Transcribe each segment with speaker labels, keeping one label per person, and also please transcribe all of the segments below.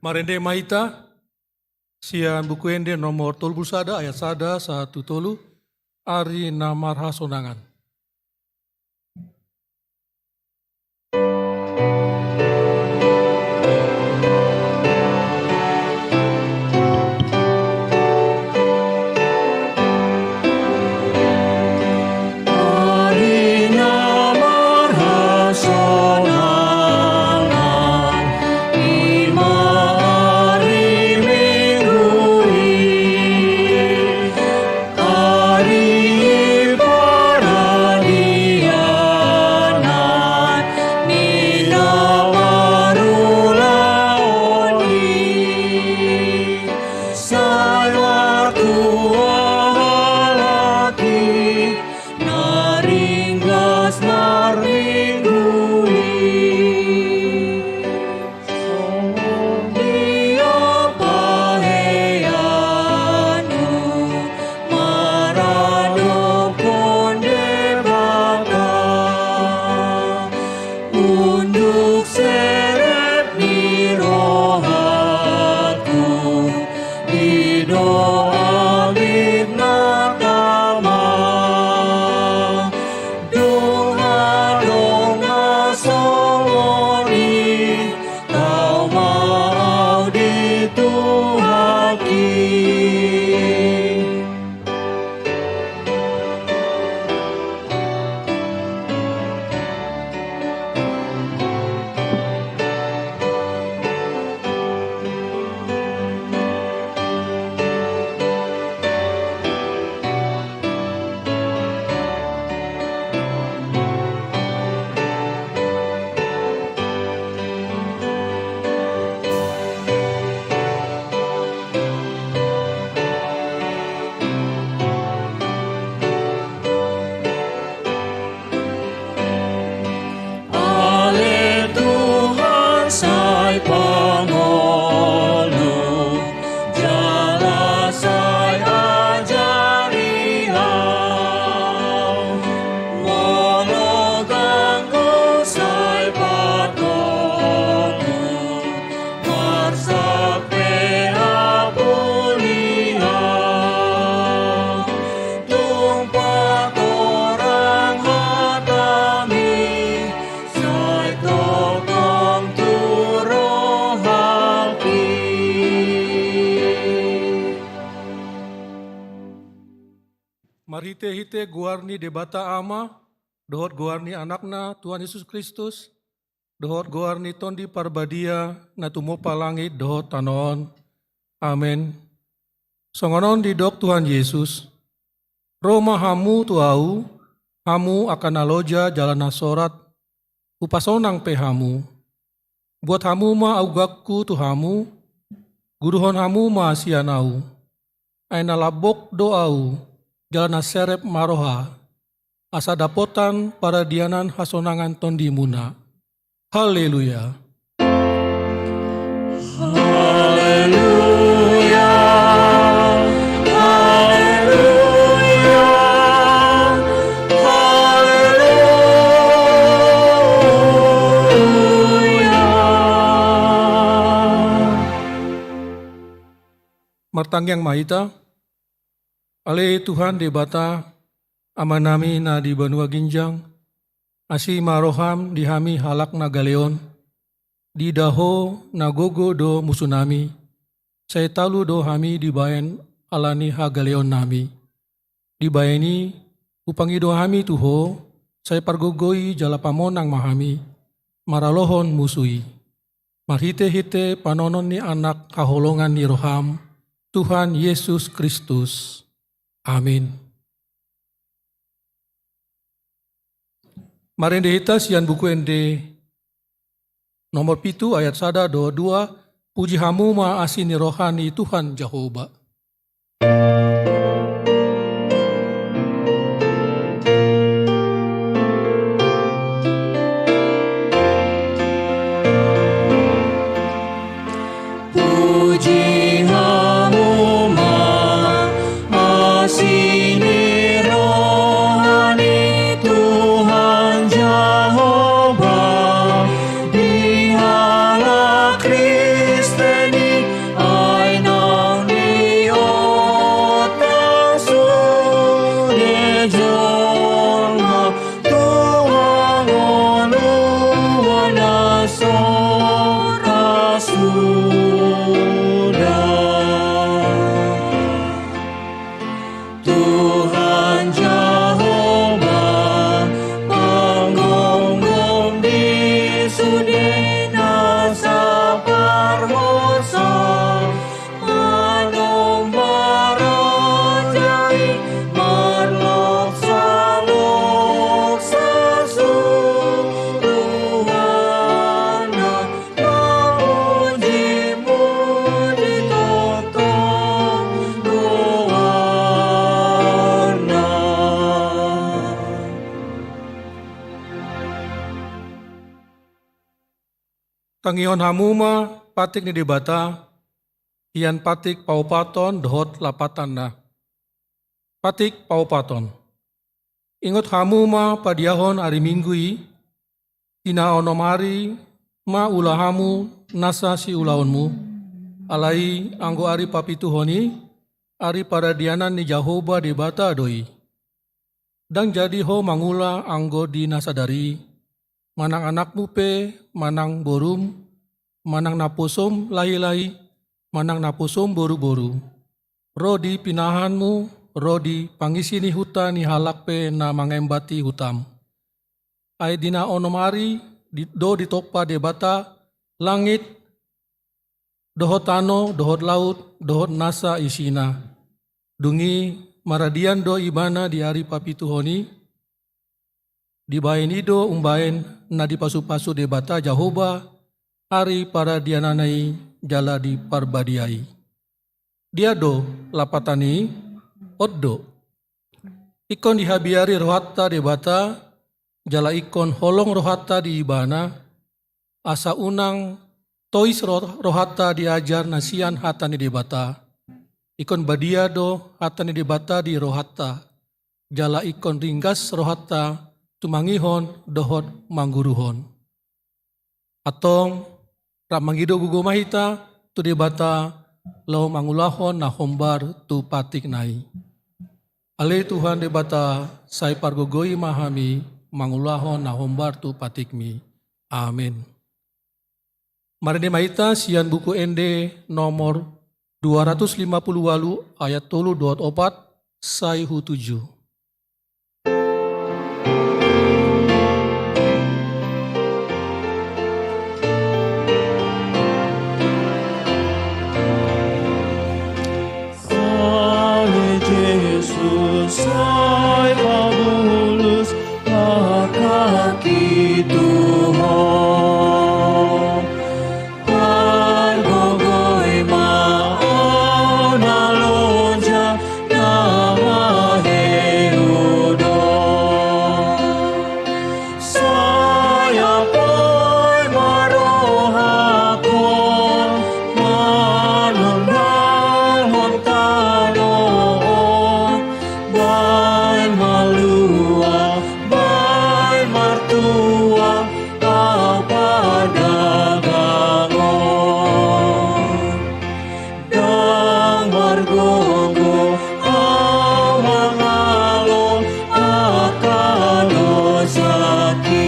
Speaker 1: Marende mahita, sian buku ende nomor 31 ayat 1 tolu, ari namarha sonangan. Marhite-hite guarni debata ama, dohot guarni anakna Tuhan Yesus Kristus, dohot guarni tondi parbadia na tumopa langit dohot tanon. Amin. Songonon di dok Tuhan Yesus, Roma hamu tuau, hamu akan aloja jalan nasorat, upasonang pehamu. Buat hamu ma augakku tuhamu, guruhon hamu ma sianau. Aina labok doau, jalan serep maroha, asa dapotan para dianan hasonangan tondi muna. Haleluya.
Speaker 2: Haleluya. Haleluya. Haleluya.
Speaker 1: Martangyang mahita, ale Tuhan debata amanami na di Banua Ginjang, asi maroham di hami halak na galeon, di daho na gogo do musunami, saya talu do hami di bayan alani ha galeon nami. Di bayani upangi do hami tuho, saya pargogoi jalapamonang mahami, maralohon musui. Marhite-hite panonon ni anak kaholongan ni roham, Tuhan Yesus Kristus. Amin. Marende hita sian buku ende nomor 7 ayat 1 do 2, puji hamu ma asini rohani Tuhan Jehovah.
Speaker 2: Puji hamu ma asini rohani Tuhan Jehovah, di hala Kristen
Speaker 1: Tangion hamuma patik ni debata, hian patik paupaton dohot lapatanna. Patik paupaton. Ingot hamuma padiahon hari minggui, tina onomari ma ulahamu nasa si ulaonmu, alai anggo ari papituhoni, ari paradianan ni Jahoba debata doi. Dan jadi ho mangula anggo di nasadari, manang anakmu pe, manang borum, manang naposom lahi-lahi, manang naposom boru-boru. Ro di pinahanmu, ro di pangisini huta ni halak pe na mangembati hutam. Ai dina onomari, do ditokpa debata, langit, dohot tano, dohot laut, dohot nasa isina. Dungi maradian do ibana di hari papituhoni, dibaen ido umbaen na di pasu-pasu debata Jahoba, hari para diananai jala di parbadiai. Dia do lapatani, oddo. Ikon dihabiari rohatta debata, jala ikon holong rohatta di ibana, asa unang tois rohatta diajar nasian hatani debata. Ikon badia do hatani debata di rohatta, jala ikon ringgas rohatta tumangihon dohot mangguruhon. Atong ramangido gugumahita tu debata lau mangulahon na hombar tu patik nai. Ale Tuhan debata sai pargogoi mahami mangulahon na hombar tu patikmi. Amin. Mari mahita sian buku ende nomor 258 ayat 3.4 sai hu 7.
Speaker 2: Sai pabulus kaki Tuhan, pargogoi maon alonja nama heudo. Saya poi marohakon manundang hontanon, bai malua, bai martua, kau padagangon. Dang margogo, awang alon, akano sakit.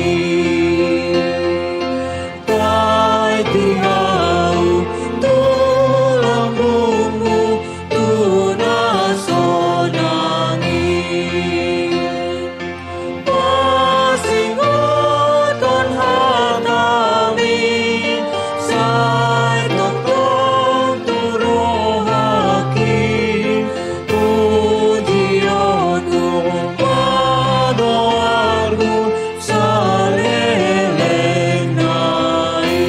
Speaker 2: Bai tingau, tulang bumbu, tunasonangin. Pasingoton hatami, sai toklong turohaki, pujionku padoarku saleleng nai.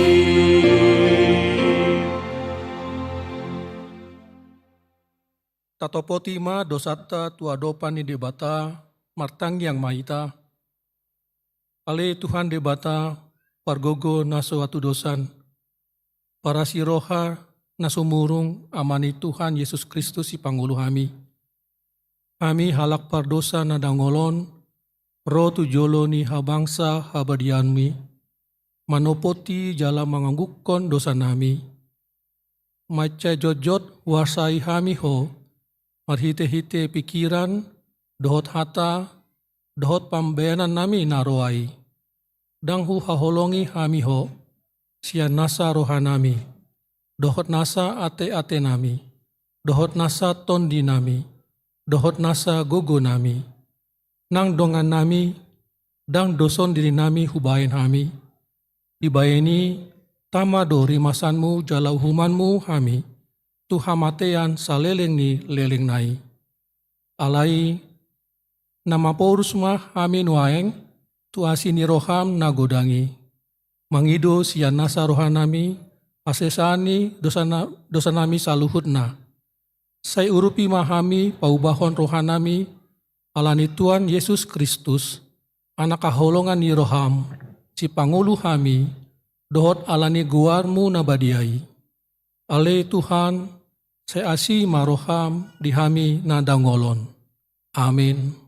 Speaker 1: Tatopotima dosata tuadopan ni debata, martang yang mahita. Ale Tuhan debata, pargogo naso atu dosan, para siroha nasumurung amani Tuhan Yesus Kristus si pangulu hami. Kami halak pardosa na dangolon, ro tujolo ni habangsa habadianmi, manopoti jala manganggukon dosa nami. Maca jojot wasai hami ho, marhite-hite pikiran, dohot hata, dohot pambayanan nami naroai. Danghu haholongi hami ho, sian nasa rohanami, dohot nasa ate-ate nami, dohot nasa tondi nami, dohot nasa gogo nami, nang dongan nami, dang doson diri nami hubain hami, dibayani tama do rimasanmu jala humanmu hami, tu hamatean saleleng ni leleng nai. Alai nama porus mah hami nuaeng, tu asini roham nagodangi. Mangido sian nasa rohanami, asesani dosa nami saluhutna. Sai urupi mahami paubahon rohanami, alani Tuhan Yesus Kristus, anak kaholongan ni roham, si pangulu hami, dohot alani guarmu nabadiai. Ale Tuhan, seasi maroham dihami nadangolon. Amin.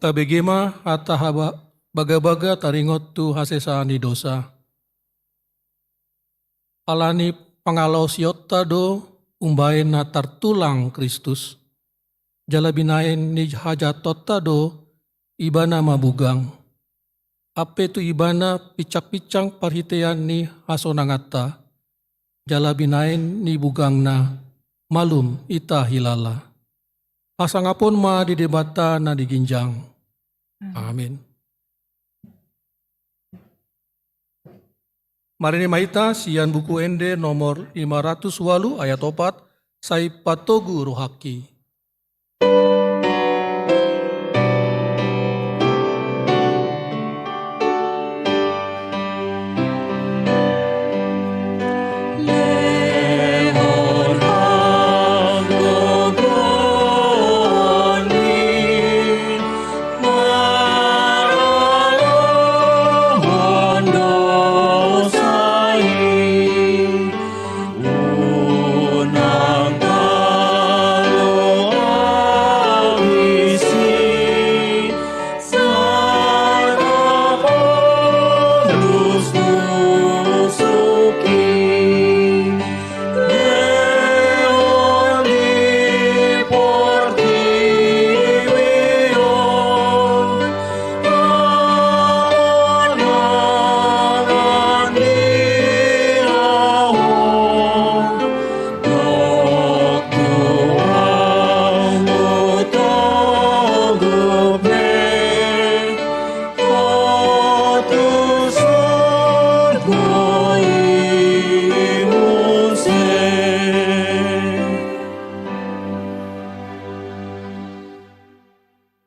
Speaker 1: Tabegema atahaba baga-baga taringot tu hasesani dosa. Alani pangalau siota do umbain na tartulang Kristus. Jalabinain ni hajatota do ibana mabugang. Ape tu ibana picak-picang parhitean ni hasonangata. Jalabinain ni bugang na malum ita hilala. Pasangapun ma di debata na diginjang. Amin. Marini maita sian buku ende nomor 508 ayat 4 sai patogu rohaki.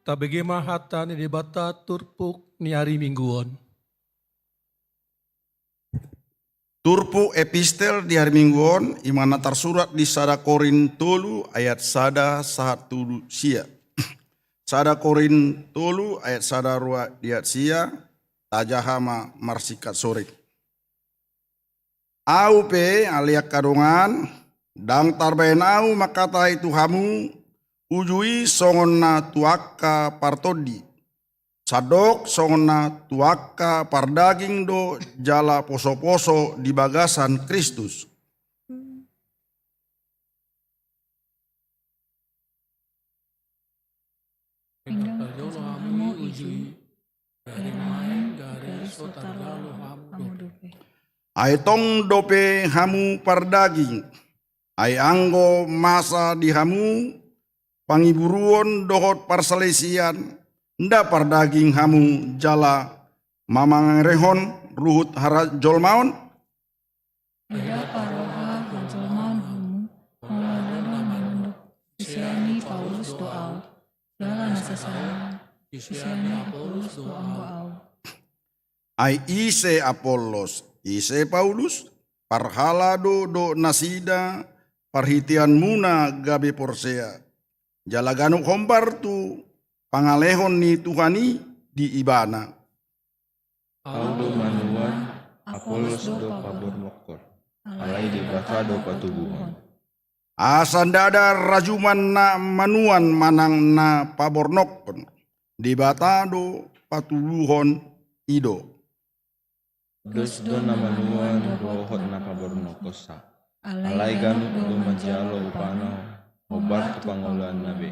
Speaker 1: Tabegema hata ni debata turpuk ni hari mingguon.
Speaker 3: Turpu epistel di hari mingguon imana tersurat di sada Korin tolu ayat sada satu sia. Sada Korin tolu ayat sada rua diat sia tajahama marsikat sore. Au pe aliak kadongan dang tarbaen au makata itu hamu ujui songonna tuaka partodi. Sadok songonna tuaka pardaging do jala poso-poso di bagasan Kristus. Ai tong dope hamu pardaging, ai anggo masa di hamu pangiburuon dohot parsalesian, nda pardaging hamu jala mamang rehon ruhut hara jolmaon.
Speaker 4: Ida paroha hajolmaon hamu, mawadana manunduk, sisiani Paulus doa, jala nasasana, sisiani Paulus doa au.
Speaker 3: Ai ise Apollos, ise Paulus, parhala do nasida, parhitian muna gabe porsea. Jalaganu hombar tu pangalehon ni Tuhani di ibana.
Speaker 5: Audo manuan, Apollos do pabor mokor, alai di baka do patubuhan.
Speaker 3: Asandada rajuman na manuan manang na pabornokon, di bata do patubuhon ido.
Speaker 5: Dos do na manuan rohot na pabor mokosa, alai ganu do majalo upana, obat kepangulan nabe.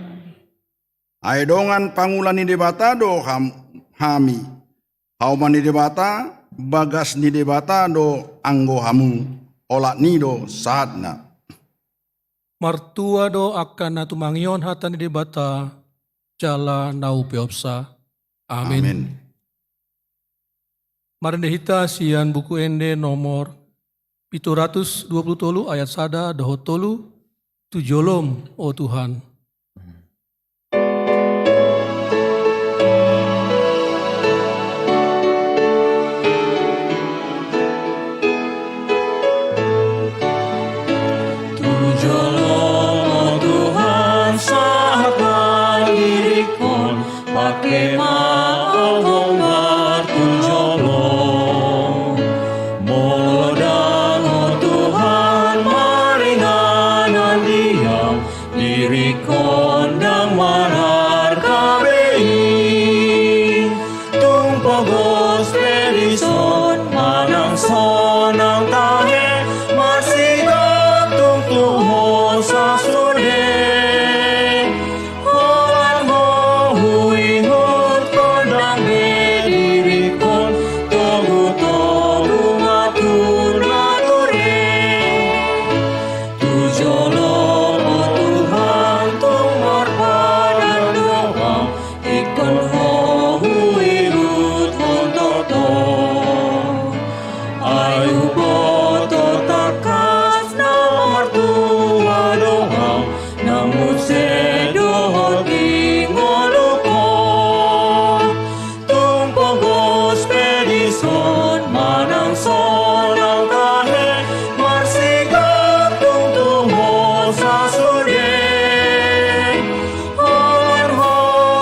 Speaker 3: Aedongan pangulan ni debata do hami. Hauman ni debata, bagas ni debata do anggo hamu. Olak ni do saatna.
Speaker 1: Martua do akan natumangion hata ni debata jala nau peopsa. Amin.
Speaker 3: Amin.
Speaker 1: Marendehita sian buku ende nomor 720 ayat 1 dohot tolu tujolom o Tuhan.
Speaker 2: Tujolong Tuhan sahabat dirikon pakai maafong bertujolong molodang Tuhan maringanan diam dirikon dan marar kabei tumpah gospelison manang sonang tahe masih gatung tuho sasude hoan ho hui hut kondang bedirikon togu togu matur mature tujolong Tuhan tumor padan doang ikon ho hui hut kontoto ayu boto takas nomor tua doang namun sedohot ingolukon tumpah gospelison manang sonang tahe marsigat tungtung ho sasude hoan ho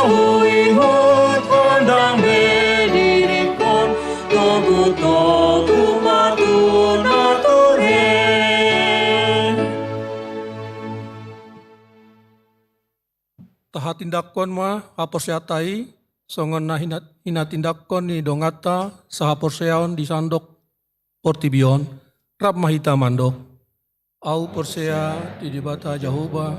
Speaker 2: hui hut kondang bedirikon togu togu matur mature.
Speaker 1: Taha tindakon ma haporseatai songon na hina tindakon ni dongata sahaporseaon di sandok portibion rap mahita mandok. Au porsea di debata Jahoba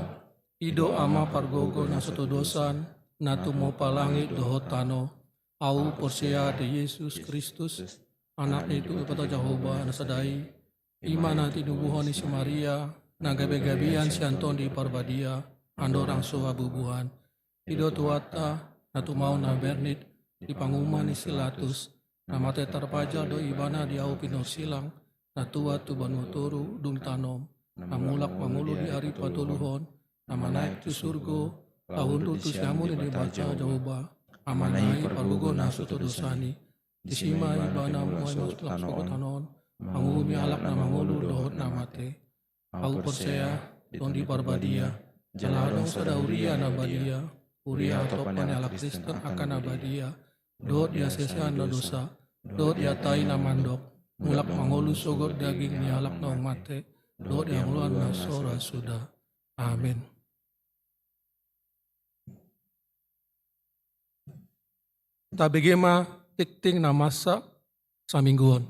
Speaker 1: ido ama pargogo na soto dosan na tumo palangi dohotano. Au porsea de Yesus Kristus anak itu debata Jahoba na sadai ima na tinubuhon ni si Maria na gabi-gabian si Anton di Parbadia andorang soa bubuhan. Ido tuata na tumau na bernit di panguman ni Silatus na mate tarpaja do ibana di au pinor silang na tua tu banuturu dung tanom na mulak mangulu di ari patuluhon na manaik tu surgo tahun tu siamu ni dibaca Jahoba amanai pargugo na suto dosani disima ibana muay muslak suko tanon mangumi alak na mangulu dohot na mate au persea don di Parbadia jalanong sadauria na badia uria topan alak Kristen akan abadia dohot dia sesean na dosa dohot dia tai na mandok mulak mangulu sogor daging ni alak na mate dohot yang luan na sora sudah. Amin. Tabegema tikting na masa sa mingguon.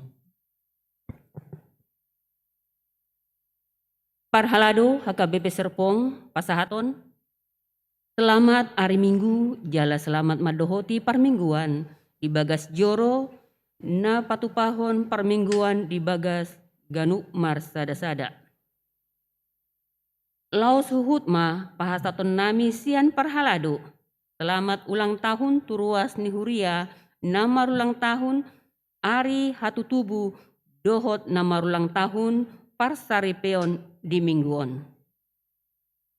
Speaker 6: Parhalado HKBP Serpong pasahaton. Selamat hari Minggu, jala selamat madohoti parmingguan di bagas joro na patupahon parmingguan di bagas ganu marsada-sada. Laos huhut ma pahasaton nami sian parhalado. Selamat ulang tahun turuas ni Huria, namarulang tahun Ari Hatutubu dohot namarulang tahun Parsaripeon di mingguon.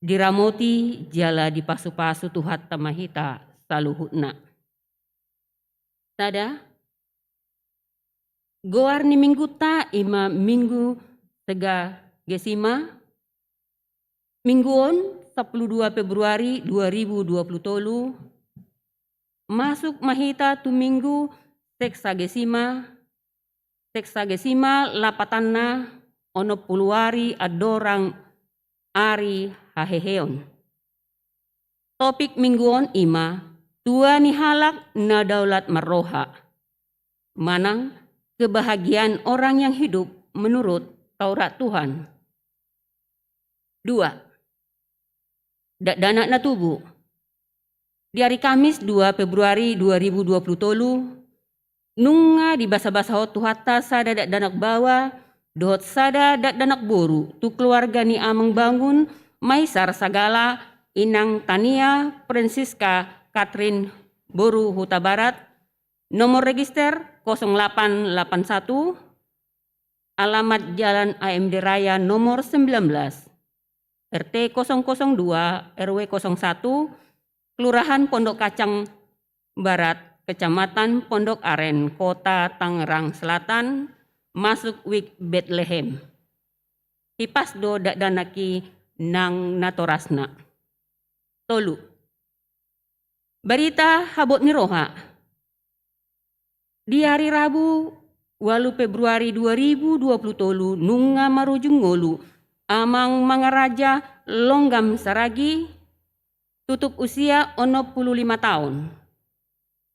Speaker 6: Diramoti jala di pasu-pasu Tuhat tamahita saluhutna. Tada, goar ni minggu ta ima minggu tega gesima, mingguon 12 Februari 2020, masuk mahita tu minggu seksagesima lapatanna ono puluari adorang ari haheheon. Topik mingguon ima, tua ni halak na daulat marroha. Manang kebahagiaan orang yang hidup menurut Taurat Tuhan. 2. Dana na tubuh. Di hari Kamis 2 Februari 2020 tolu, nunga di basa-basa hot tuhata sada dak danak bawa, dohot sada dak danak boru, tu keluarga ni amang bangun, maisar sagala, inang Tania Francisca Catherine Boru Huta Barat, nomor register 0881, alamat Jalan AMD Raya nomor 19, RT 002 RW 01, Kelurahan Pondok Kacang Barat, Kecamatan Pondok Aren, Kota Tangerang Selatan, masuk wik Bethlehem. Hipasdo dak danaki nang natorasna. Tolu. Berita habot ni roha. Di hari Rabu 8 Februari 2020 tolu, nunga marujung ngolu, amang mangaraja longgam saragi, tutup usia 65 tahun.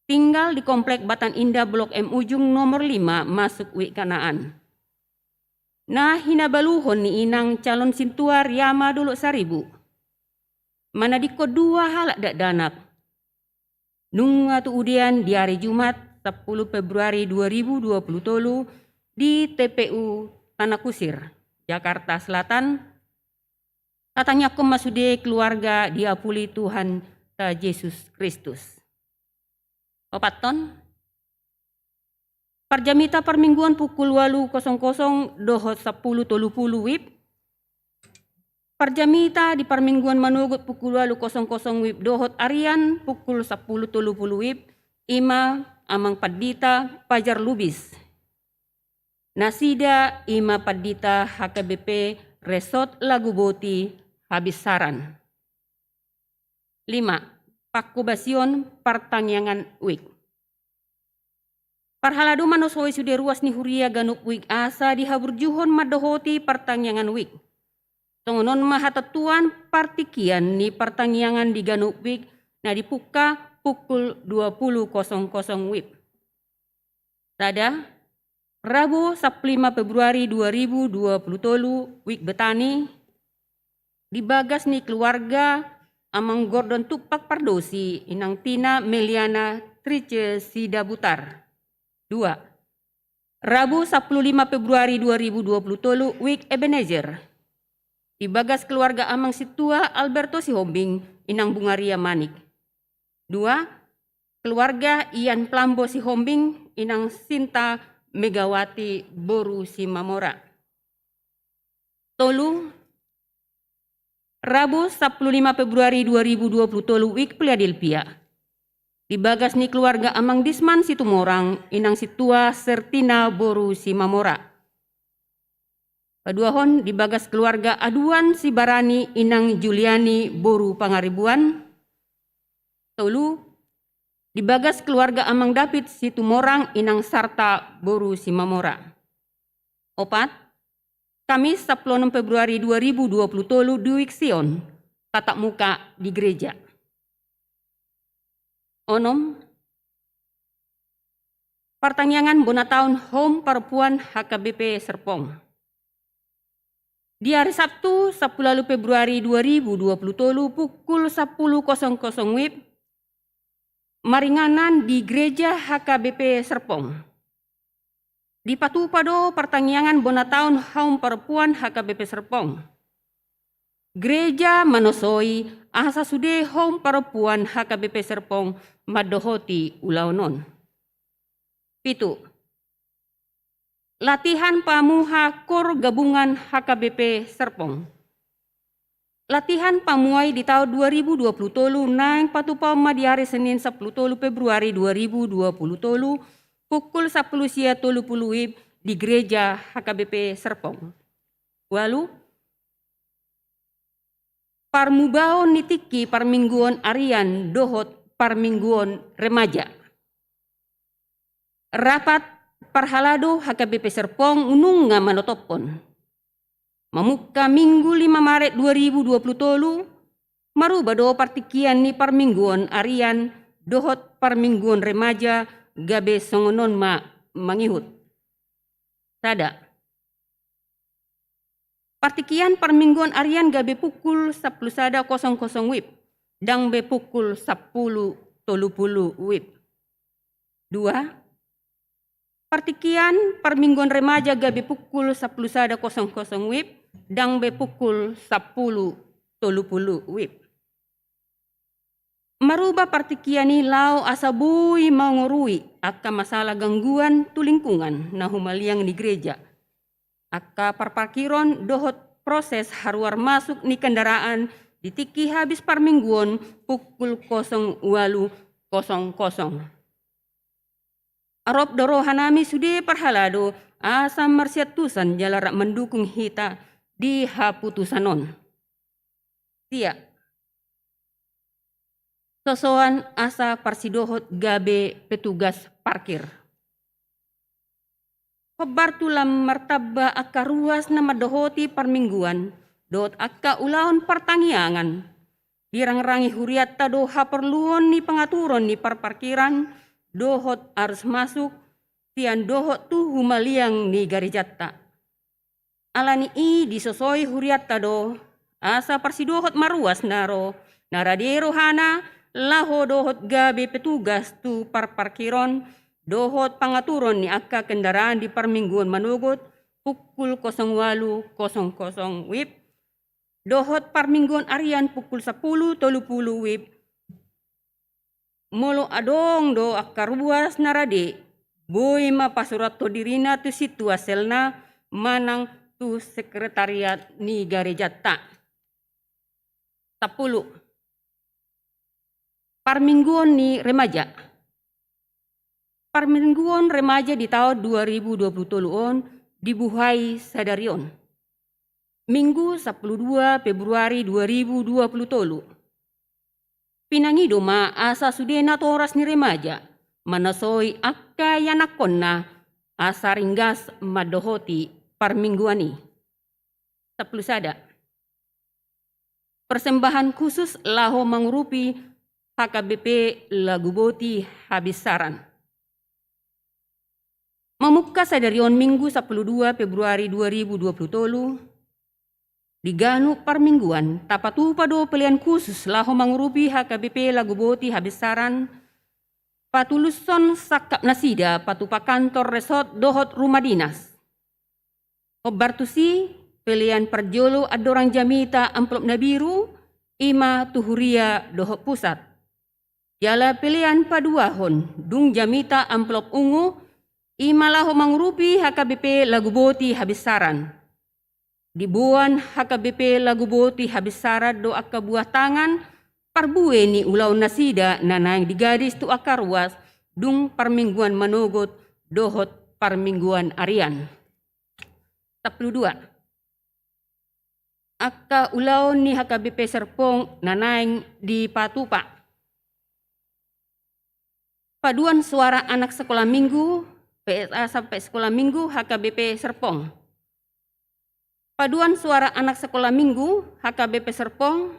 Speaker 6: Tinggal di Komplek Batan Indah Blok M Ujung nomor 5 masuk wik Kanaan. Nah hinabaluhon ni inang calon sintua Riama dulu Saribu. Mana di kedua halak dak danak. Nunga tu udian di hari Jumat 10 Februari 2020 tolu di TPU Tanah Kusir, Jakarta Selatan. Tatanya kemasude keluarga diapuli Tuhan ta Yesus Kristus. Papaton. Parjamita permingguan pukul 8.00 dohot 10.30 WIB. Parjamita di permingguan manugut pukul 8.00 WIB dohot arian pukul 10.30 WIB. Ima amang padita Pajar Lubis. Nasida ima padita HKBP Resort Lagu Boti habis saran. 5. Pakubasion Partangyangan Wik. Parhalado manosoi sude ruas ni huria ganup wik asa dihabur juhon madohoti Partangyangan Wik. Tongonon mahatatuan partikian ni Partangyangan di ganup wik na dipuka pukul 20.00 WIB. Tada Rabu 15 Februari 2020 tolu wik Betani dibagas ni keluarga amang Gordon Tupak Pardosi inang Tina Meliana Trice Sidabutar. 2. Rabu 15 Februari 2020 tolu wik Ebenezer dibagas keluarga amang situa Alberto Sihombing inang Bungaria Manik. 2. Keluarga Ian Plambo Sihombing inang Sinta Megawati Boru Simamora. Tolu. Rabu 15 Februari 2020 tolu wik Philadelphia. Dibagas ni keluarga amang Disman Situmorang inang situa Sertina Boru Simamora. Keduahon dibagas keluarga Aduan Sibarani inang Juliani Boru Pangaribuan. Tolu. Dibagas keluarga amang David Situmorang inang Sarta Boru Simamora. 4. Kamis 16 Februari 2020 tolu di Wiksion, tatap muka di gereja. 6. Partangyangan Bonataun Home Perempuan HKBP Serpong. Di hari Sabtu 10 Februari 2020 tolu pukul 10.00 WIB, maringanan di gereja HKBP Serpong. Di Patupado Partangyangan Bonataun Home Perempuan HKBP Serpong. Gereja manosoi asa sude Home Perempuan HKBP Serpong madohoti ulaunon. 7. Latihan Pamuha Kor Gabungan HKBP Serpong. Latihan pamuai di tahun 2020 tolu nang patupama di hari Senin 10 Februari 2020 tolu pukul 10.30 WIB di gereja HKBP Serpong. Walu parmubao nitiki parmingguan arian dohot parmingguan remaja. Rapat parhalado HKBP Serpong unung nga manotopon. Mamuka Minggu 5 Maret 2020 tolu marubado partikian ni parmingguan arian dohot parmingguan remaja gabe songonon mangihut. Tada. Partikian permingguan arian gabe pukul 10.00 WIB. dang be pukul 10.30 WIB. 2. Partikian permingguan remaja gabe pukul 11.00 WIB, dang be pukul 10.30 WIB. Merubah partikian ni lau asabui mangurui akka masalah gangguan tu lingkungan na humaliang ni gereja. Akka parparkiron dohot proses haruar masuk ni kendaraan ditiki habis permingguan pukul 08.00. Arop dorohanami sude perhalado asa marsiatusan jalarak mendukung hita di haputusanon. Tia. Sosoan asa parsidohot gabe petugas parkir. Pebartulam martaba akka ruas na madohoti permingguan, dot akka ulaon pertangiangan. Dirang-rangi huriatta do haperluon ni pengaturon ni parkiran, dohot arus masuk, tian dohot tu humaliang ni garijatta. Alani i disosoi huriatta do, asa parsidohot maruas naro, naradero hana, laho dohot gabe petugas tu parkiron, dohot pangaturon ni akka kendaraan di permingguan manugot pukul 08.00 WIB, dohot permingguan arian pukul 10.30 WIB, molo adong do akka ruas narade, boy mapasurat to dirina tu situaselna manang tu sekretariat ni garejatta. 10. Permingguan ni remaja. Permingguan remaja di tahun 2020 dibuhai sadarion. Minggu 12 Februari 2020. Pinangido ma asa sudena toras ni remaja, manasoi akka yanakonna asa ringgas madohoti permingguan ni. 10 sada. Persembahan khusus laho mangrupi HKBP Laguboti Habisaran. Memuka sadarion Minggu 12 Februari 2020 diganu permingguan tapatu pado pilihan khusus laho mangrupi HKBP Laguboti Habisaran patuluson sakap nasida patupa kantor resort dohot rumah dinas. Obartusi pilihan perjolo adorang jamita amplop nabiru ima tuhuria dohot pusat. Jala pilihan paduahon dung jamita amplop ungu imalaho mangrupi HKBP Laguboti Habisaran. Dibuan HKBP Laguboti Habisaran do akka buah tangan parbue ni ulau nasida nanang digadis tu akka ruas dung permingguan manogot dohot permingguan arian. 12. Akka ulau ni HKBP Serpong nanang di Patupa. Paduan suara anak sekolah minggu, PSA sampai sekolah minggu HKBP Serpong. Paduan suara anak sekolah minggu HKBP Serpong,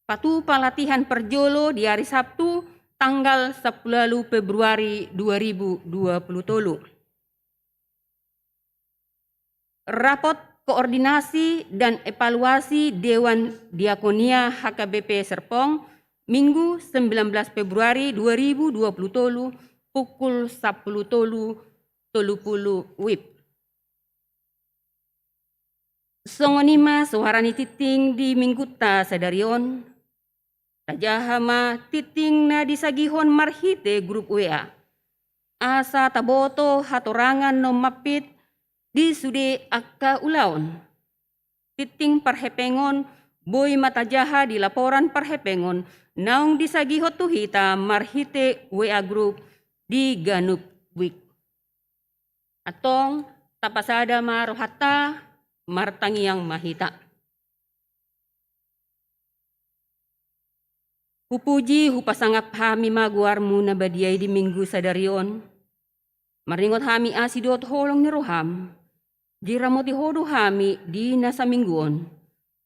Speaker 6: patupa latihan perjolo di hari Sabtu tanggal 10 Februari 2020. Rapot koordinasi dan evaluasi Dewan Diakonia HKBP Serpong Minggu 19 Februari 2020 pukul 10.30 WIB. Songonima suharani titing di mingguta sadarion. Tajahama titing na disagihon marhite grup WA. Asa taboto hatorangan no mapit di sude akka ulaon. Titing parhepengon boy matajaha di laporan parhepengon naung disagihot tuhita marhite WA group di Ganup Week. Atong tapasada marohata martangiang mahita. Hupuji hupasangap hami maguarmu na badiay di minggu sadarion. Maringot hami asidot holong ni roham. Diramoti hodo hami di nasa mingguon.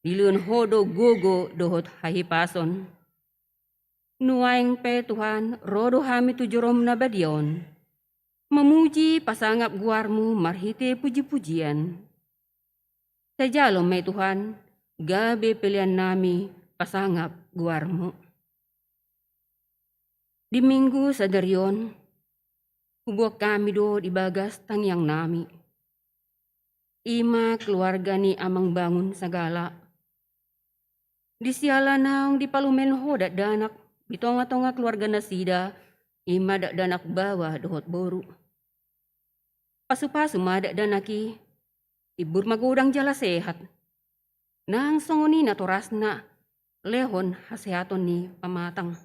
Speaker 6: Dilun hodo gogo dohot hahipason. Nuaing pe Tuhan rodo hami tujurom na badion. Memuji pasangap guarmu marhite puji-pujian. Sejalom may Tuhan, gabe pilihan nami pasangap guarmu. Di minggu sadarion, hubok kami do di bagas tangyang nami. Ima keluarga ni amang bangun sagala. Di siala naong di palumen ho dat danak, bitonga-tonga keluarga nasida, ima dat danak bawa dohot boru. Pasu-pasu madak danaki, ibur magudang jala sehat. Nang songoni na torasna, lehon hasehaton ni pamatang.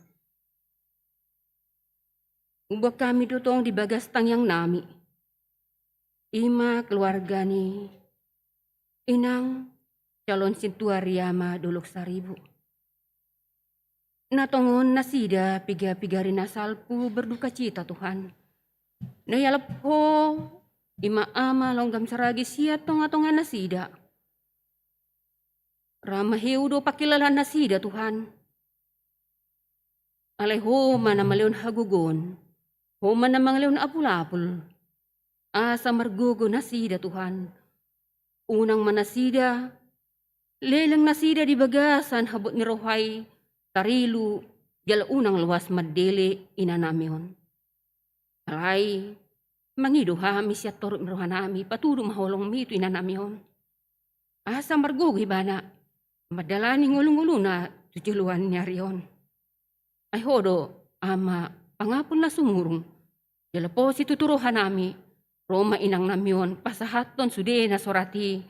Speaker 6: Ubak kami dutong di bagas tangyang nami. Ima keluarga ni inang calon sintuariama duluk saribu. Natongon nasida piga-pigari nasalpu berduka cita Tuhan. Nayalap ho ima ama longgam saragi siat tonga-tonga nasida. Ramaheu do pakilala nasida Tuhan. Aleho mana maleon hagugon. Ho mana mangleon apul-apul. Asa margugo nasida Tuhan. Unang manasida, lelang nasida di bagasan habot ni rohay, tarilu, jala unang luwas madele inanamion. Alay, mangido hami siya torot merohanami, patudo maholong mi ito inanamion. Asa margugo ibana, madalani ngulung-ngulung na tujuan niya riyon. Ay hodo, ama, pangapon na sumurong, jala po si tuturuhan nami, Roma inang namyon, pasahaton sude na sorati,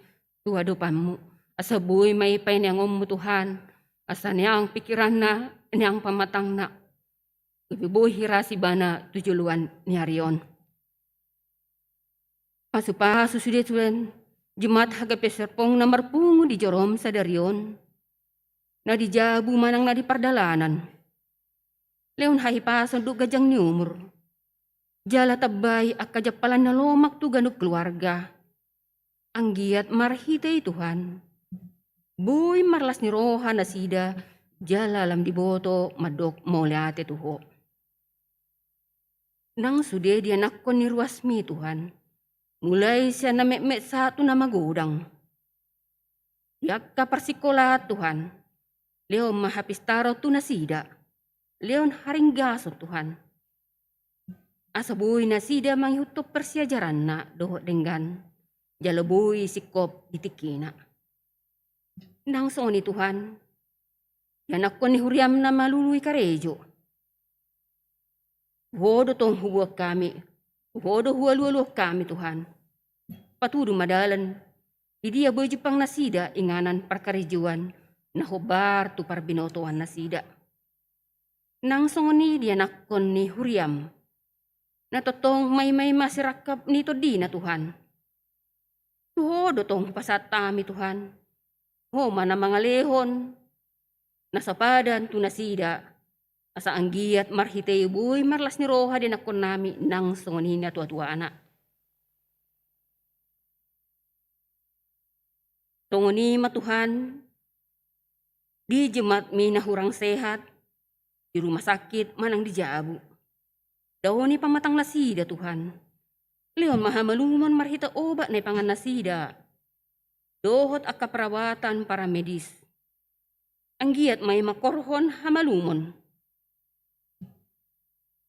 Speaker 6: tuwado pamu. Asa buhay may pay niyang umutuhan, asa niyang pikiran na, niyang pamatang na. Ibibuhay hirasi ba na tujuluan niya riyon. Pasupaso sude sulen, jimat hagapeserpong na marpungo di jorom sa daryon, na di jabu manang na di pardalanan. Leon hahipason do gajang ni umur. Jala tabay ak kajapalan na lomak tu ganug keluarga. Ang giat marhitay Tuhan. Buy marlas ni roha na sida, jala lam diboto madok moliate tuho. Nang sude dia nakon ni ruasmi Tuhan. Mulai siya na memet satu na magudang. Yak kaparsikola Tuhan. Leon mahapistaro tu na sida. Leon haringgaso Tuhan. Asabuy na sida manghutop persyajaran na dohot denggan. Jalabuy sikop itikina. Nang so ni Tuhan, yanak ko ni huriam na maluluy karejo. Hodo tong huwag kami, hodo huwaluwaluh kami Tuhan. Patudo madalan, idiya boy jupang nasida inganan parkarejuan na hobar tu parbinotoan nasida. Nang so ni dianak ko ni huriam, natotong may masirakap nito di na Tuhan. Tuhodo tong pasatami Tuhan. Ho mana mga lehon. Nasapadan tu nasida. Asa ang giat marhitay buhay marlas ni roha din akon nami nang songonin na tuwa-tuwa anak. Tungoni matuhan. Di jemat minahurang sehat. Di rumah sakit manang di jabu. Daw ni pamatang nasida Tuhan. Leon mahamalumon marhita obat na pangan nasida. Dohot ak kaperawatan para medis. Ang giat may makorhon hamalumon.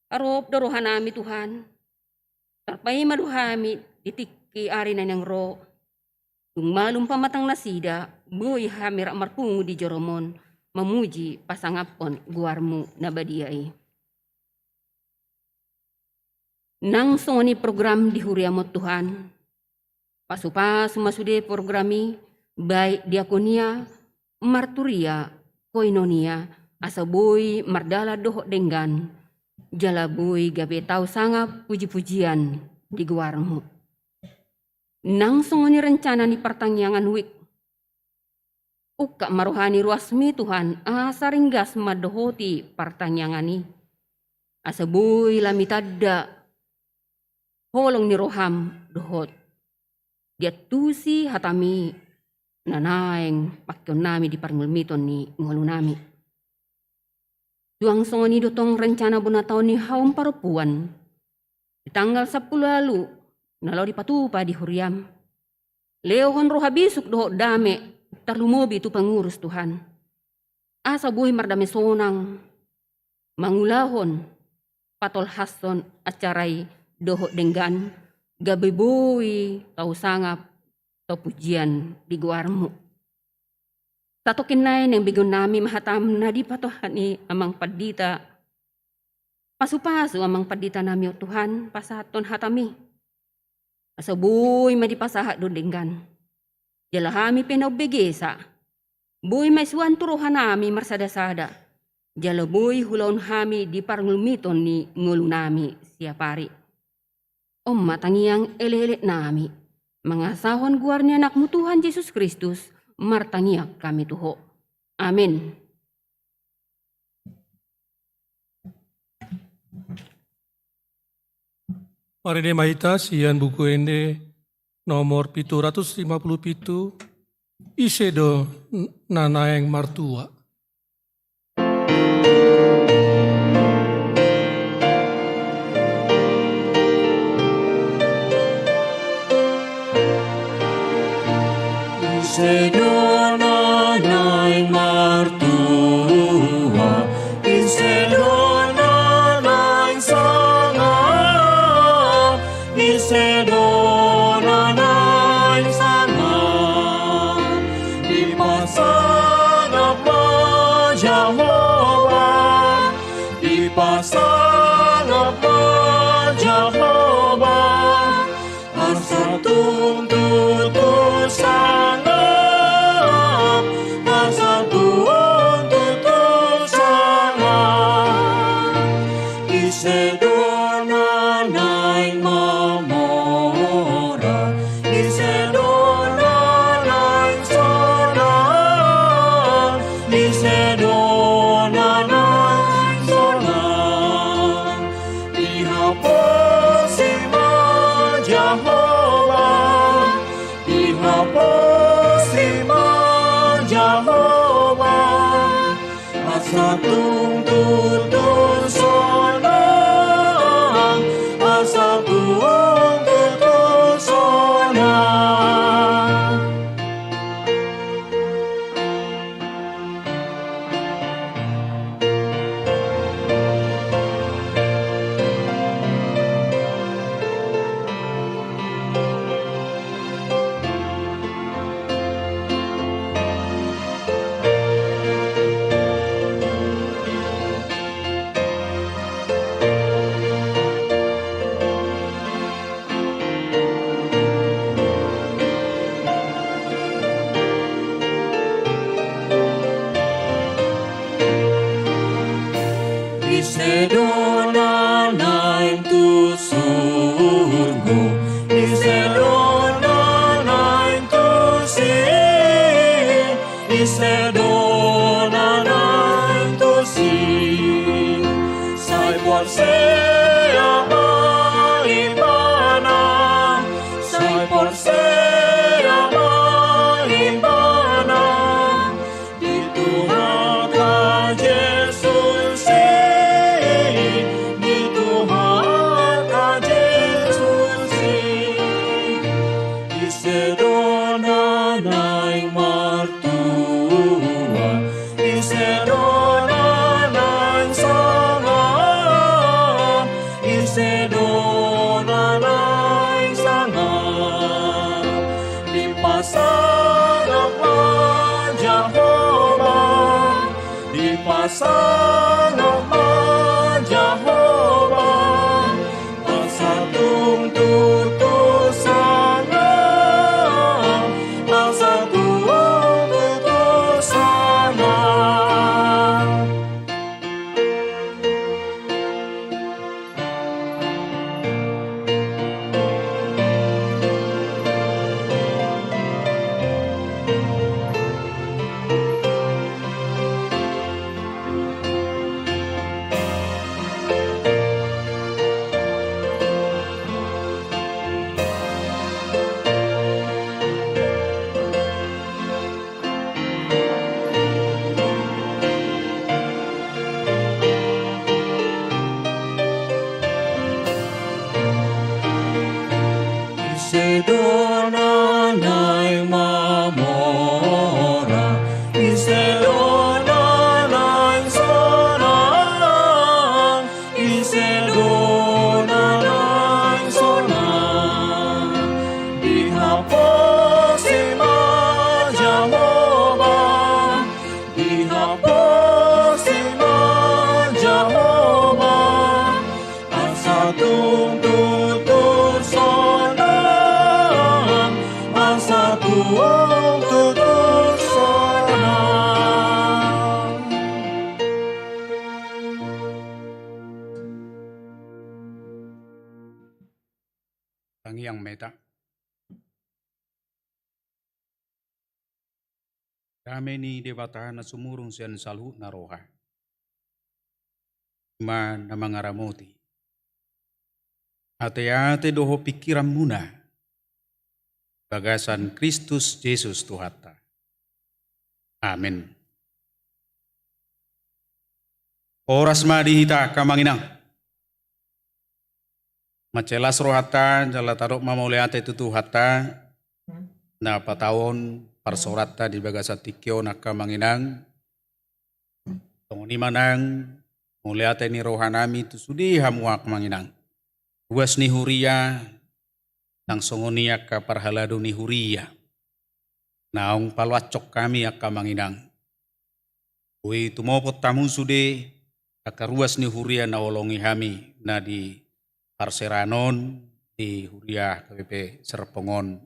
Speaker 6: Arop daruhan nami Tuhan. Tarpay maduhami ditikki ari na ng ro. Dung malum pamatang nasida, buhay hamira marpungo di joromon. Mamuji pasangapon guarmu na badiyay. Nang soni program di huriamot Tuhan, pasupasu masude programi, baik diakonia, marturia, koinonia, asaboy mardala dohok denggan, jalaboy gabe tau sangap puji-pujian di guarmu. Nang soni rencana ni pertangyangan wik, ukka maruhani ruasmi Tuhan, asaringgas madohoti pertanyangani, asaboy lamitadda, holong ni roham dohot. Dia tusi hatami nanaeng pakyon nami di parngulmiton ni ngulu nami. Duang songoni dotong rencana bunataw ni haum parupuan. Di tanggal 10 lalu, nalaw di patupa di huriam. Leohon roha bisuk dohot dame, tarlumobi tu pengurus Tuhan. Asa buhay mardame sonang, mangulahon, patol hason acarai doho denggan gabeboi tau sangap tau pujian di guarmu. Tato kinay nang bigon nami mahatam na di patohani amang padita. Pasu-pasu amang padita nami o Tuhan pasaton hatami. Asabuy madipasahat do denggan. Jalahami pinaubigesa. Buy may suwan turuhan nami marsada-sada. Jalaboy hulaon hami di parnglumiton ni ngulu nami siapari. Om matangiang elele nami. Mangasahon guarni anakmu Tuhan Yesus Kristus. Martangiak kami tuho. Amin.
Speaker 1: Mari ne mahita sian buku ini nomor 757 isedo nanaeng martua.
Speaker 2: Sedona naing martua, Sedona naing sanga, Sedona naing sanga, dipasang apa Jehovah, dipasang apa Jehovah, asa tuntut sang Sedona naing mamora, Sedona naing sona, Sedona naing sona, dihapusi ma Jehovah, dihapusi ma Jehovah, asa tuntut sona. Sedona naing tu surgo, Sedona naing tu sin, Sedona naing tu sin, sai buat sea mahimbana, sai buat sea mahimbana, di Tuhan Yesus. Sedona naing martua, Sedona naing sanga, Sedona naing sanga, dipasang apa Jehovah, dipasang apa Jehovah, asa tuntut sana. Sedona naing mamora, Sedona naing sona, Sedona
Speaker 7: Tangiang meta. Kami ni debata na sumurong siyan salhu na roha. Ma na mga ramoti. Ate-ate doho pikiran muna. Bagasan Kristus Yesus Tuhata. Amin. Oras madihita kamanginang. Macelas rohata jala tarok mamauleate tutuhata na patawon parsorata di bagasa tikyo na kamanginang. Tungoni manang muleate ni rohanami tu sudi hamuak manginang. Uas ni huria nang songonia ka parhalado ni huria. Naong palwacok kami akka manginang. Ui tumopot tamu sude akaruas ni huria na olongi hami na di Parseranon di huria KBP Serpongon.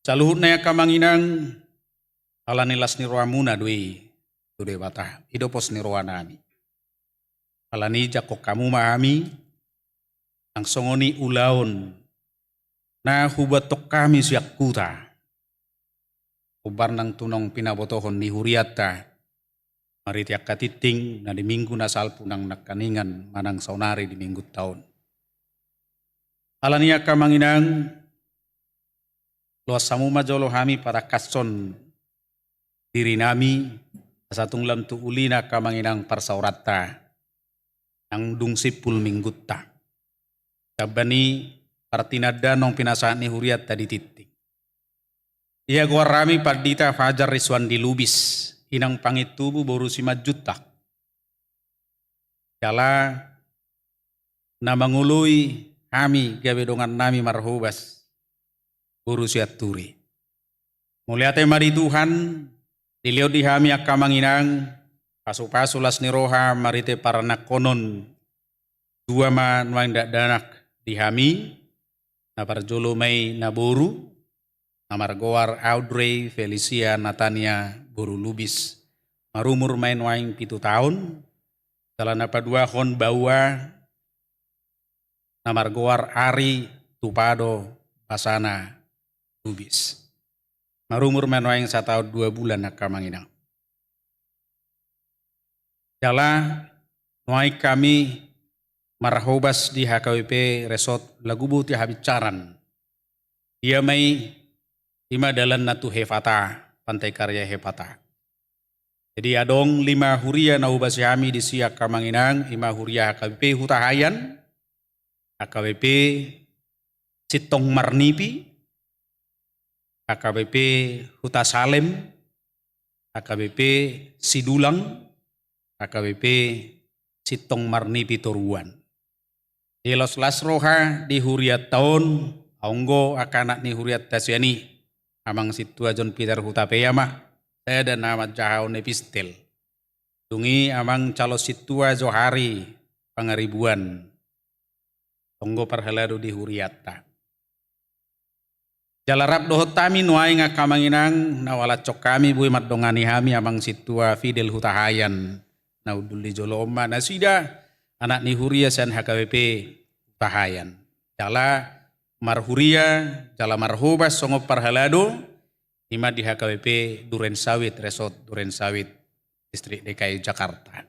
Speaker 7: Saluhut na akka manginang alanilas ni roamuna dui tude bata idopos ni roanami. Alani jakok kamu mahami ang songoni ulaon na hubatok kami siyak kuta. Ubar ng tunong pinabotohon ni huriata. Maritiak katiting na di minggu na salpo ng nakaningan manang saunari di minggu taon. Alaniya ka manginang luas samu majolo hami para kason diri nami sa tunglam tu ulina ka manginang parsaurata ang dungsipul minggutta. Kabani partinada nong pinasaan ni huriat tadi titik. Ia gua rami pardita fajar riswan di lubis inang pangitubu boru si majutak. Kala na mangului kami gawe dongan nami marhubas boru si aturi. Muliate mari Tuhan diliot di hami akka manginang pasu-pasulas ni roha marite paranak konon dua man dak danak di hami na parjolo may naboru namar goar Audrey Felicia Natania boru lubis marumur main waing 7 tahun salah napa 2 hon bawa namar goar Ari Tupado Basana lubis marumur main waing 1 tahun 2 bulan akka manginang. Jala nuai kami marhobas di HKWP Resort Lagubu ti habicaran. Dia may lima dalan na tu Hefata, Pantai Karya Hefata. Jadi adong 5 huria na ubasi kami di siak kamanginang, 5 huria HKWP Hutahayan, HKWP Sitong Marnipi, HKWP Hutasalem, HKWP Sidulang, HKWP Sitong Marnipi Toruan. Di Los Las Roha di huriat tahun, aunggo akanak ni huriat tasyani, amang situa John Peter Hutapeyama, saya dan nama Jahaun Epistel. Tungi amang calo situa Johari Pangaribuan, tonggo parhalado di huriata. Jalarap dohot tami nuai ngakamanginang nawala cok kami bui madongani hami amang situa Fidel Hutahayan. Naudul di Joloma nasida anak ni huria san HKWP Hutahayan. Jala marhuria, jala marhubas songo parhalado, ima di HKWP Duren Sawit, Resort Duren Sawit, Distrik DKI Jakarta.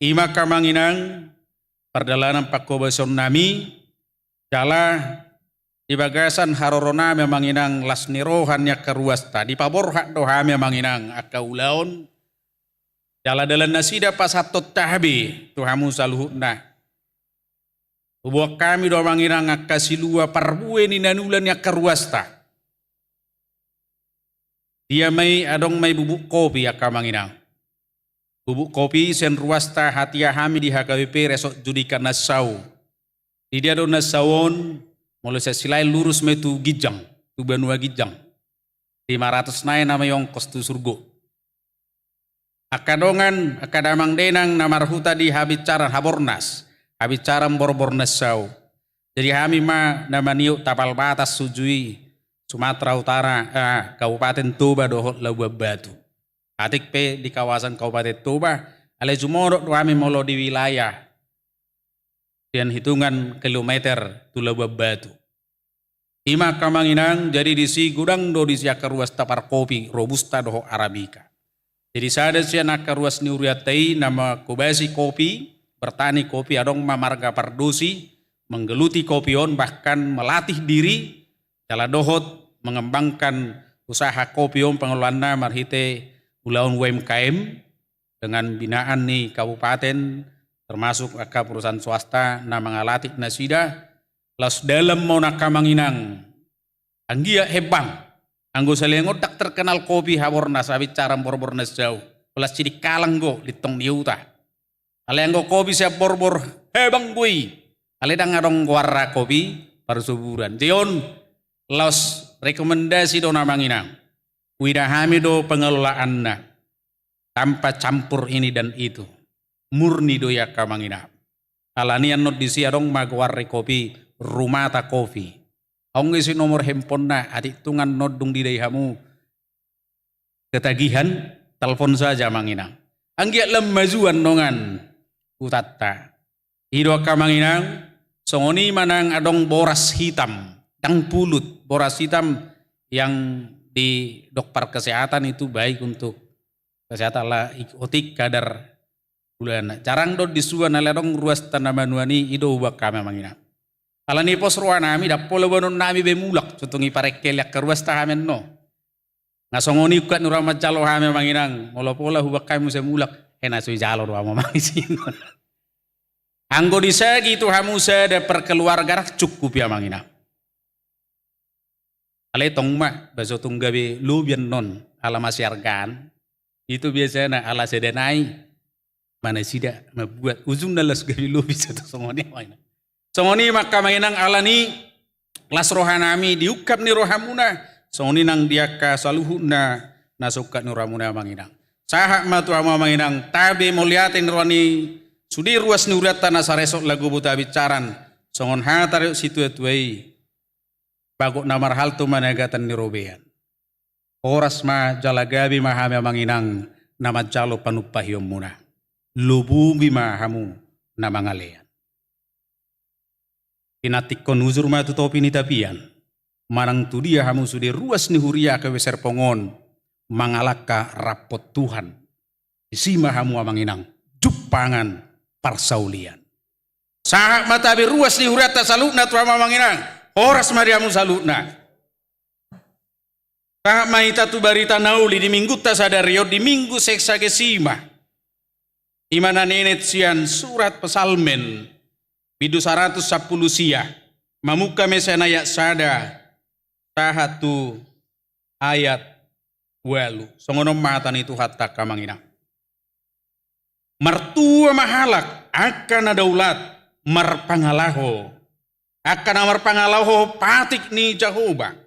Speaker 7: Ima kamanginang perdalanan pakobason nami, jala di bagasan harorona memanginang lasnirohannya keruasta, di paborhak doha memanginang akaulaon, jala dalan nasida pasatot tahbi tuhamu saluhutna. Ubuak kami doa manginang akasilua parbue ni nanulan ya keruasta. Dia may adong may bubuk kopi akka manginang. Bubuk kopi sen ruasta hatia hami di HKWP Resort Judikan Nassau. Di dia do Nassauon mulai silai lurus metu Gijang, tu Banua Gijang. 500 naik nama yang kostu surgo. Akadongan, akadamang denang namarhuta di habicaran Habornas, habicaran Borbor Nassau. Jadi kami ma nama niuk tapal batas sujui Sumatera Utara, Kabupaten Toba dohot Labuan Batu. Atik pe di kawasan Kabupaten Toba, ale jumodok kami molo di wilayah. Dan hitungan kilometer tu Labuan Batu. Ima kamanginang jadi disi gudang do disi akaruas tapar kopi robusta doho arabica. Jadi sada siya nakaruas ni uriatai nama kubasi kopi, bertani kopi adong mamarga pardusi, menggeluti kopion bahkan melatih diri, jala dohot mengembangkan usaha kopion pengelolaanna marhite ulaun UMKM dengan binaan nih kabupaten termasuk perusahaan swasta na mengalatih nasida. Las dalam mau nakamanginang anggia hebang anggo salengot tak terkenal kopi haborna sabi cara borbor nas jauh pelas ciri kalang go litong diuta ale anggo kopi siap borbor hebang bui ale dang ngadong warra kopi parsuburan dion las rekomendasi do namanginang widahami do pengelolaanna tanpa campur ini dan itu murni do ya kamanginang alanian not disi adong magwarre kopi Rumata Kopi. Aung isi nomor handphone na adik tungan nodung di hamu ketagihan telepon saja manginang. Anggiat lemajuan nongan utatta. Hido kamanginang songoni manang adong boras hitam dang pulut boras hitam yang di dokter kesehatan itu baik untuk kesehatan lah otik kadar bulan. Jarang do disuan aladong ruas tanaman wani ido ubak kami manginang. Ala ni pos ruan nami dapol bonon nami bemulak cutungi parekel yak keruas tahamen no. Ngasongoni ukat nuramat jalo hame manginang molo pola hubak kami mulak hena sui jalo ruang mangisin. Anggo disagi itu hamusa ada perkeluarga cukup ya manginang. Ale tong ma baso tunggabe lubian non ala masyargan itu biasanya ala sedenai mana sida membuat ujung dalas gabi lubi satu songoni manginang. Songoni maka mainang alani las rohanami diukap ni rohamuna songoni nang diaka saluhuna nasukat ni rohamuna manginang sahak matu ama manginang tabe moliatin rohani sudi ruas ni urata nasaresok lagu buta bicaran songon hatar situ etuai bagok namar hal tu managatan ni robean oras ma jalagabi mahame manginang nama jalo panupahiom muna lububi mahamu nama ngalean. Inatik konuzur ma tu topi ni tapian. Marang tu dia hamu sudi ruas ni huria ke weser pongon. Mangalaka rapot Tuhan. Isima hamu amanginang. Jupangan parsaulian. Sahak matabi ruas ni huria ta salutna tu hamu amanginang. Horas mariamu salutna. Sahak maita tu barita nauli di minggu ta sadario di minggu seksa kesima. Imana nenet sian surat pesalmen. Bidu 110 sia mamuka mesena ya sada tahatu ayat walu songonom matan itu hatta kamanginang mertua mahalak akan adaulat marpangalaho akan marpangalaho patik ni Jehovah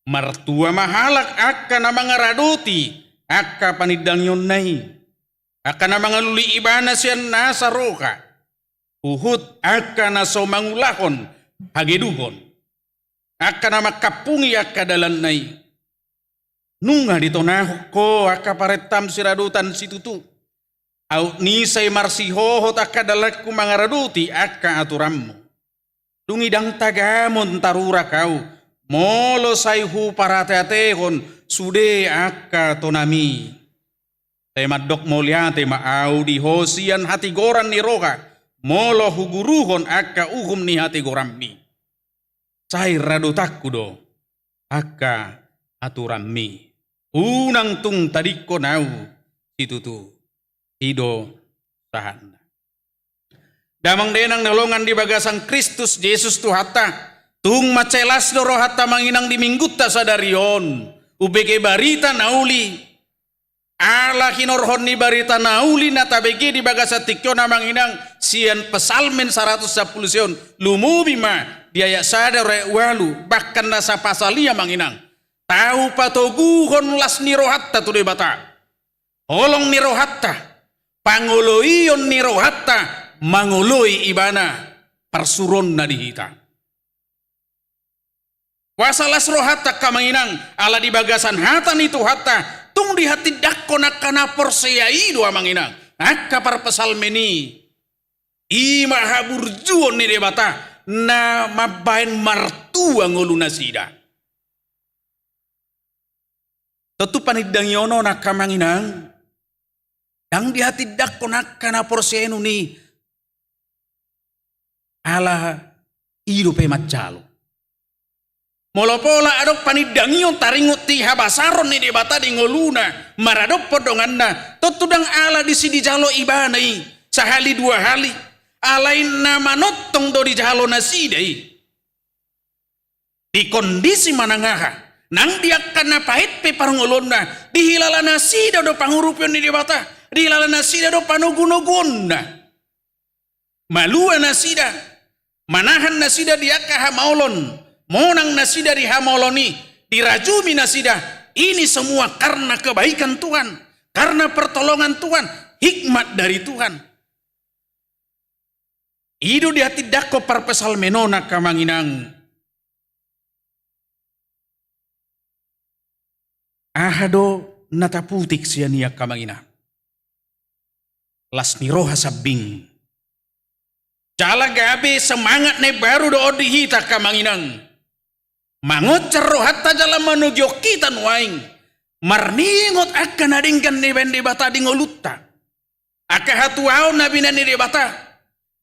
Speaker 7: mertua mahalak akan mangaradoti akka panidang yonnai akan mangaluli ibana sian nasaroka Uhud akan aso mangulahon hageduhon akan makapungi akadalan nai nunga ditonah ko akaparetam siradutan situtu au nisay marsihohot akadalat kumangaraduti akka aturammu dungi dang tagamon tarura kau molo sayhu parateatehon sude akka tonami temadok moliate maau di hosian hati goran ni roka molo huguruhon akka uhum ni hati gorammi. Cai radotakku do. Akka aturammi. Unang tung tadiko nau. Itu tu. Hido sahanda. Damang denang nolongan di bagasan Kristus Yesus tu hatta. Tung macelas do roh hatta manginang di minggu ta sadarion. Ubeke barita nauli. Ala kinorhon ni barita nauli natabegi di bagasa tikyo na manginang sian pesalmen 110 sion lumubi ma diaya sada walu bahkan nasa pasalia manginang tahu patoguhon las ni rohatta tu debata holong ni rohatta pangoloion ni rohatta mangoloi ibana parsuron na dihita wasalas rohatta kamanginang ala di bagasan hatan itu hatta tung di hati dakon akana porseyai doa manginang akka par pesalmeni ima haburjuon ni debata na mabain tua ngoluna sida. Tentu panidang yono nakamanginang. Dang di hati dakko nakana porsenu ni ala hidupe macalo. Molopola adok panidang yon taringut ti habasaron ni debata di ngoluna. Maradok podonganna. Totudang ala di sidi jalo ibanai. Sahali dua hali. Alain nama notong do di jalo nasidai. Di kondisi manangaha. Nang dia kana pahit pe parngolonna. Di hilala nasida do pangurupyon ni debata. Di hilala nasida do panugunogonna. Malua nasida. Manahan nasida dia kahamaulon. Monang nasida di hamoloni, dirajumi nasida. Ini semua karena kebaikan Tuhan, karena pertolongan Tuhan, hikmat dari Tuhan. Idu di hati dako parpesal menona kamanginang. Ahado nataputik siya kamanginang. Las niroha sabing. Jala gabe semangat ne baru do odihita kamanginang. Mangocer rohatta jala manugyo kita nuaing. Marningot akan adingkan ni bende bata dingolutta. Aka hatuaw na binani di bata.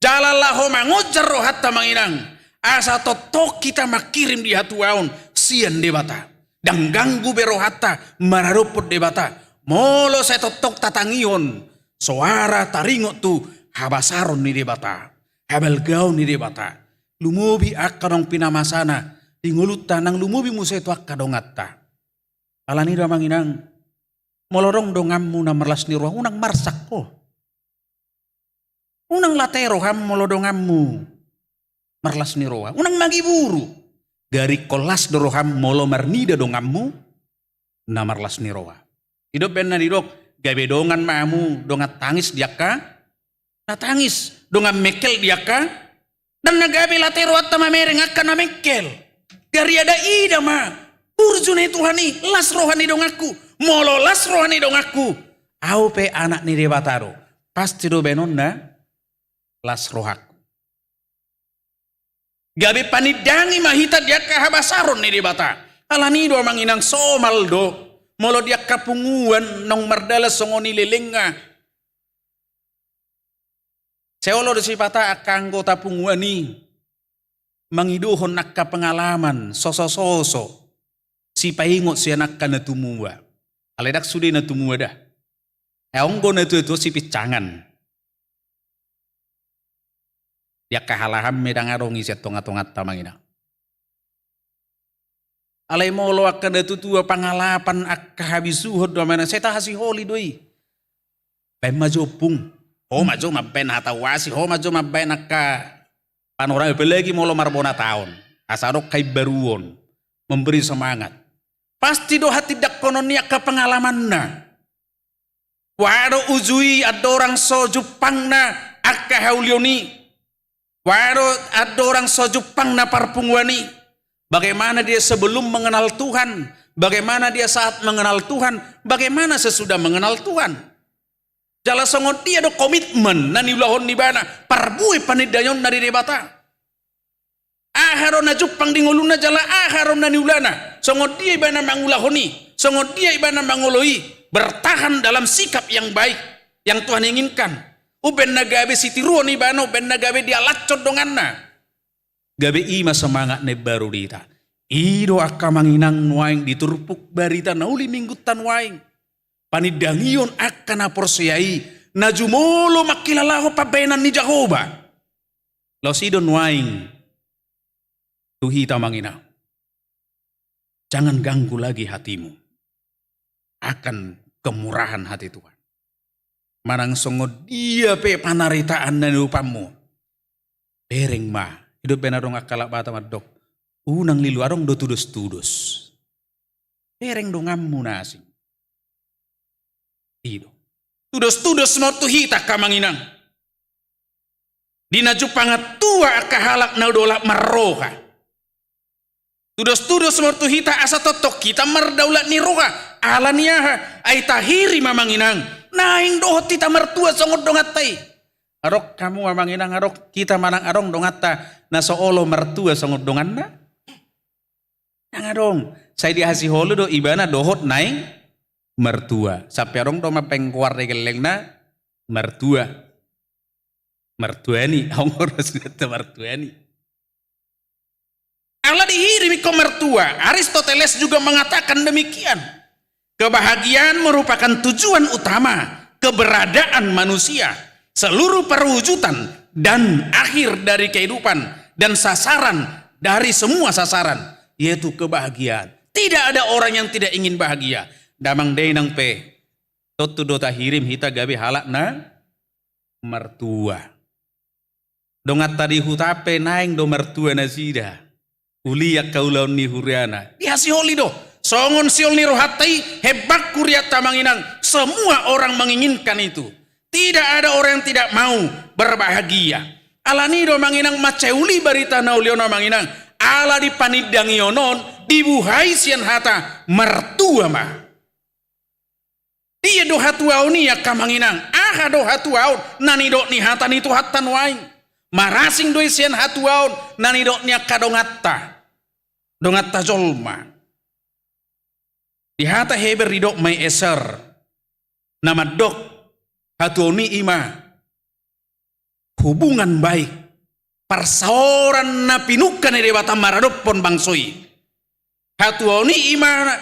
Speaker 7: Jala laho mangocer rohatta manginang. Asa totok kita makirim di hatuawn sian di bata. Dan ganggu berohatta mararuput di bata. Molo saya totok tatangion. Suara taringot tu habasaron ni di bata. Habel gaun ni di bata. Lumubi akanong pinamasana. Dingulutan nang lumubi mo sa ito akadongatta. Alani do manginang, molorong dongammu na marlas ni roh, unang marsak ko. Unang latero ham molodongammu, marlas ni roh, unang magiburu. Dari kolas doroham molo marnida dongammu, na marlas ni roh. Hidup ben na didok, gabe dongan maamu, dongat tangis diaka, na tangis, dongan mekel diaka, dan nagabe latero at tamamereng akan na mekel. Dari ada ida ma. Urjune Tuhani. Las rohani dong aku. Molo las rohani dong aku. Au pe anak ni debataro. Pasti do benonna. Las rohaku. Gabe panidangi mahita dia kahabasaron ni debata. Alani do manginang somaldo. Molo dia kapunguan nong mardala songoni lelenga. Seolo do sipata akanggo tapunguan ni. Mangiduhon nakka pengalaman soso-soso si paingot si nakka natumua aledak sudi natumua dah eonggo natu itu si picangan dia kahalaham medang arongi si tongat-tongat tamangina alai molo akka natu tua pangalapan akka habisuhod do mana seta hasi holi doi pemajopung ho majo mabben hatawasi ho majo mabben akka panorama apalagi mau marbona tahun asarok kai baruon memberi semangat pasti do hati dak kononia ke pengalaman na wado ujui adorang so Jepang na akka haulioni wado adorang so Jepang na parpungwani bagaimana dia sebelum mengenal Tuhan bagaimana dia saat mengenal Tuhan bagaimana sesudah mengenal Tuhan jala songon dia do komitmen nani ulahon ni bana parbui panidayon nari debata. Aharon na Jepang di nguluna jala aharon nani ulana. Songon dia ibana mangulahoni. Songon dia ibana manguloi. Bertahan dalam sikap yang baik yang Tuhan inginkan. Uben nagabe sitiruon ibana uben nagabe dia lacot donganna. Gabe ima semangat ne baru dita. Ido akka manginang nuaing diturpuk barita nauli minggutan waing. Panidangion akan aporsiai najumolo makilalaho pabenan ni Jehovah. Lo sidon waing tuhita mangina. Jangan ganggu lagi hatimu akan kemurahan hati Tuhan. Manang songo dia pe panaritaan dan upamu. Bereng ma hidup benarong akala bata madok. Unang lilu arong do tudus-tudus. Bereng dongammu nasing. Ido. Tudos-tudos mau tuhita kamanginang. Dina Jepang tua akahalak na dola marroha. Tudos-tudos mau tuhita asa totok kita mardaulat ni roha. Alaniaha ay tahiri mamanginang. Naing dohot kita mertua songot dongatai. Arok kamu mamanginang arok kita manang arong dongata na soolo mertua songot donganna. Tanga dong. Saya dihasi holo do ibana dohot naing mertua. Sampai orang do mapengkuar regelengna mertua. Mertuani, ongor sudah mertuani. Allah diirimi ke mertua. Aristoteles juga mengatakan demikian. Kebahagiaan merupakan tujuan utama keberadaan manusia, seluruh perwujudan dan akhir dari kehidupan dan sasaran dari semua sasaran, yaitu kebahagiaan. Tidak ada orang yang tidak ingin bahagia. Damang denang pe, totu dota hirim hita gabe halak na mertua. Dongat tadi hutape naing do mertua nazida. Uliyak kaulaun ni huriana. Dihasi holi do. Songon siol ni rohatai hebak kuriat tamanginang. Semua orang menginginkan itu. Tidak ada orang yang tidak mau berbahagia. Alani do manginang maceuli barita nauliona manginang. Ala dipanidang yonon dibuhai sian hata mertua mah. Dia do hatuau ni ya kamanginang. Aha do hatuau nani do ni hata ni tu hatan waing. Marasing do sian hatuau nani do ni kadongatta. Dongatta jolma. Di hata heber ridok may eser. Nama dok hatuau ni ima. Hubungan baik. Parsaoran na pinukan ni debata maradopon bangsoi. Hatuau ni ima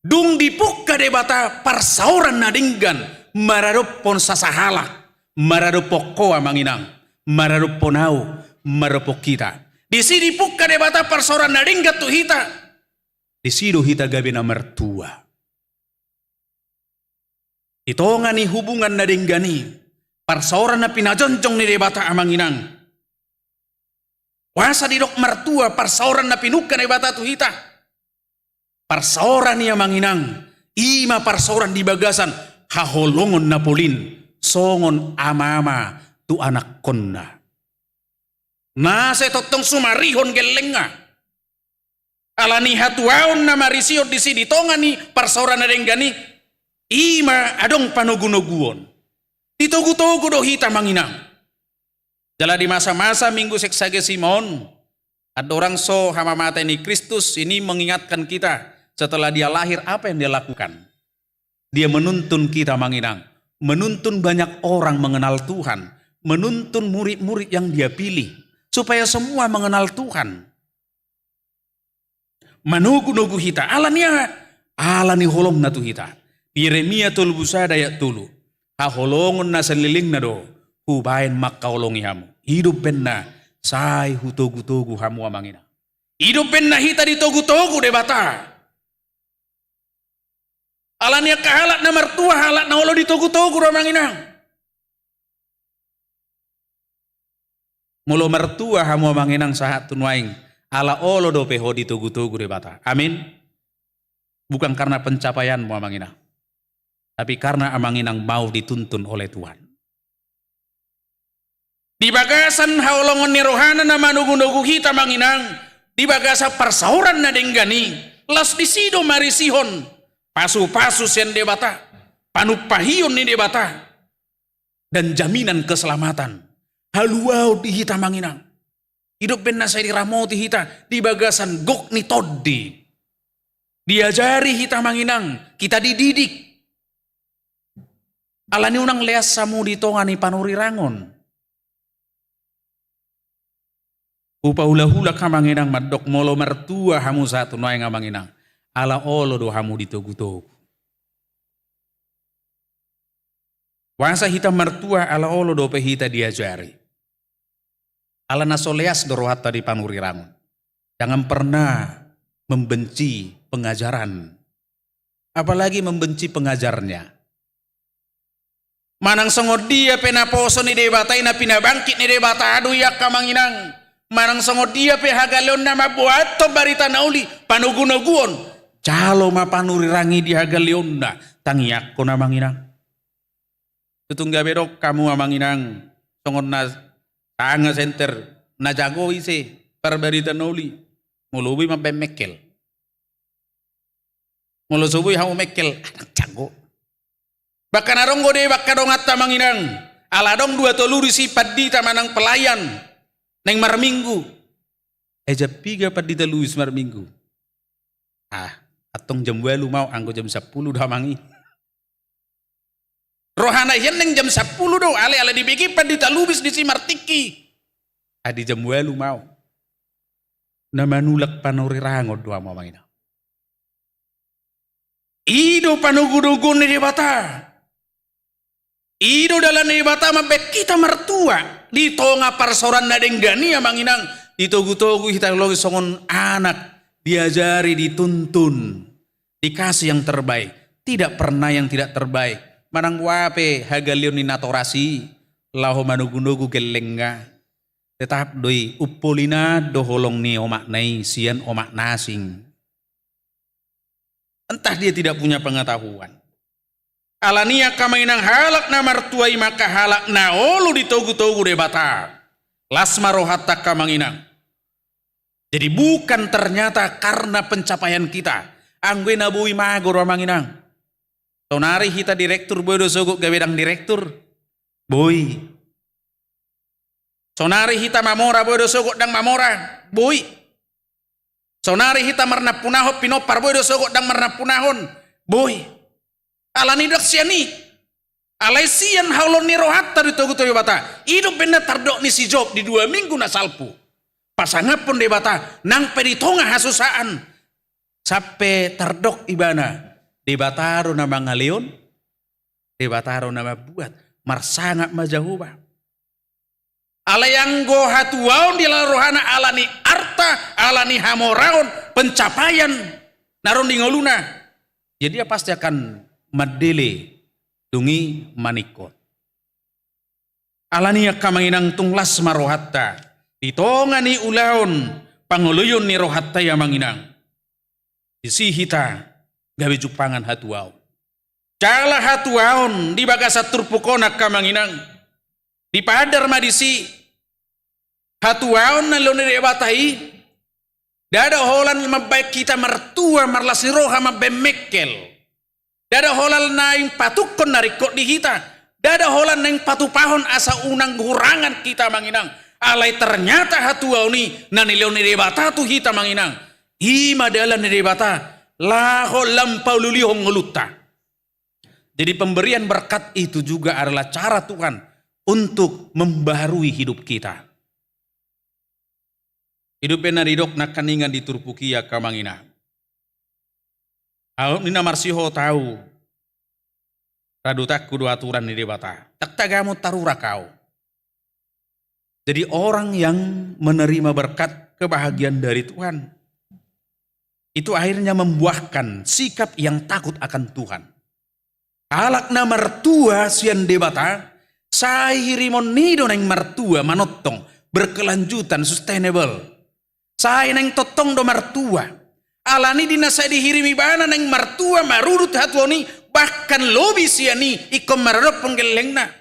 Speaker 7: dung dipukka debata parsaoran na dinggan maradopon sasahalak. Maradopokoa manginang. Maradoponau. Maradopokita. Di sini pukka debata parsaoran na dinggat tu hita. Di sido hita gabi na mertua. Itongan ni hubungan na dinggani. Parsaoran na pinajonjong ni debata amanginang. Wasa di dok mertua parsaoran na pinukan debata tu hita. Parsaoran ni amanginang. Ima parsaoran di bagasan. Haholongon na polin. Songon ama-ama tu anak konna. Nase totong sumarihon gelenga. Alani hatuaon na marisiot di sini tongan ni parsaoran na denggani. Ima adong panugunoguon. Ditugu-tugu do hita manginang. Jala di masa-masa minggu seksage Simon. Ada orang so hama mata ini Kristus ini mengingatkan kita. Setelah dia lahir apa yang dia lakukan. Dia menuntun kita manginang. Menuntun banyak orang mengenal Tuhan. Menuntun murid-murid yang dia pilih. Supaya semua mengenal Tuhan. Manugu-nugu hita. Alani holong na tu hita. Yeremia tul busada ya tulu. Ha holongon na seliling na do. Hubain makkaolongi hamu. Hidup benna. Say hutogu-togu hamu amangina. Hidup benna hita ditogu-togu debata. Alani kahalat na mertua halat na olo ditogu-togu ramangina. Mulo mertua hamu manginang sahat tunwaing ala olo do peho ditugu-tugu debata. Amin. Bukan karena pencapaian mu amanginang. Tapi karena amanginang mau dituntun oleh Tuhan. Di bagasan haulongon ni rohana na manugu-nugu hita manginang. Di bagasa parsaoran na denggani. Las disido marisihon. Pasu-pasu sen debata. Panupahion ni debata. Dan jaminan keselamatan. Haluau di hita manginang. Hidup benna saya diramoti hita. Di bagasan gok ni toddi. Diajari hita manginang. Kita dididik. Alani unang leas samu di tongani panuri rangon. Upa hula-hula kamanginang madok molo mertua hamu satu noy ngamanginang. Ala olo do hamu ditogu-togu. Wasa hita mertua ala olo do pe hita diajari. Ala nasoleas dorohata di panuri rangun. Jangan pernah membenci pengajaran. Apalagi membenci pengajarnya. Manang songod dia penaposo ni debata ina pinabangkit ni debata aduh ya kamanginang. Manang songod dia pe hagaleon na mabuat to barita nauli panugunoguon. Calo ma panuri rangi di hagaleon na tangiak ko na manginang. Tutungga bedok kamu amanginang songod na tanga center na jago ise parbarita nauli. Mulubi mabemekel. Mulu subuh hamu mekel anak jago. Bahkan aronggo de bakadongat tamanginang. Aladong dua toluri sifat di tamanang pelayan. Neng marminggu. Eja piga pad di teluis marminggu. Atong jam 8 mau anggo jam 10 dah mangi. Rohana yan neng jam 10 do ale dibiki pan ditalubis di simartiki. Adi jam 8 mau. Na manulak panori rango doa mau mangina. Ido panugu-nugu ni debata. Ido dalam debata mabek kita mertua. Di tonga parsoran na denggani manginang. Ditogu-togu kita logi songon anak. Diajari, dituntun, dikasih yang terbaik. Tidak pernah yang tidak terbaik. Manang wape hagalion ni natorasi, laho manugu-nugu gelengga. Tetap doi upolina doholong ni omak nai sian omak nasing. Entah dia tidak punya pengetahuan. Alania kamainang halak na martuai maka halak na olu ditogu-togu debata. Lasma rohatta kamanginang. Jadi bukan ternyata karena pencapaian kita. Anggue nabui magor manginang. Tonari kita direktur boy do sogok gawedang direktur. Boy. Sonari kita mamora boy do sogok dang mamora. Boy. Sonari kita marna punahot pinopar boy do sogok dang marna punahon. Boy. Alani dak siani. Alai sian haulon ni rohatta ditogu-togu bata. Hidup benda tardok ni si Job di 2 minggu na salpu. Pasangan pun debata nang peritonga hasusaan sampai terdok ibana debataro nama ngaleon debataro nama buat marsangak majahuba alayanggo hatuaon di rohana alani arta alani hamoraon pencapaian naron di ngoluna jadi dia pasti akan madele dungi manikot alani kamanginang tunglas marohatta ditongani ulaon panguluyun ni rohatta ya manginang. Isi hita gawe jupangan hatuaon. Cala hatuaon di bagasa turpukona kamanginang. Di padar madisi hatuaon na lone debatai. Dada holan mabaik kita mertua marlasi roha mabemekkel. Dada holan naing patukon narikot di hita. Dada holan naing patupahon asa unang gurangan kita manginang. Alai ternyata hatua ni nani leon debata tu hita manginang. Hima dalam debata laho lampau lulihong ngeluta. Jadi pemberian berkat itu juga adalah cara Tuhan untuk membaharui hidup kita. Hidup benar hidok nak kaningan diturpuki ya kamangina. Au nina marsiho tahu. Radutak kudu aturan di debata. Tak tagamu tarura kau. Jadi orang yang menerima berkat kebahagiaan dari Tuhan. Itu akhirnya membuahkan sikap yang takut akan Tuhan. Alak na mertua sian debata. Sahirimon nido neng mertua manotong. Berkelanjutan sustainable. Saya neng totong do mertua. Alani dina saya dihirimi bana neng mertua marurut hatuoni. Bahkan lobi siani ikom mararok penggelengna.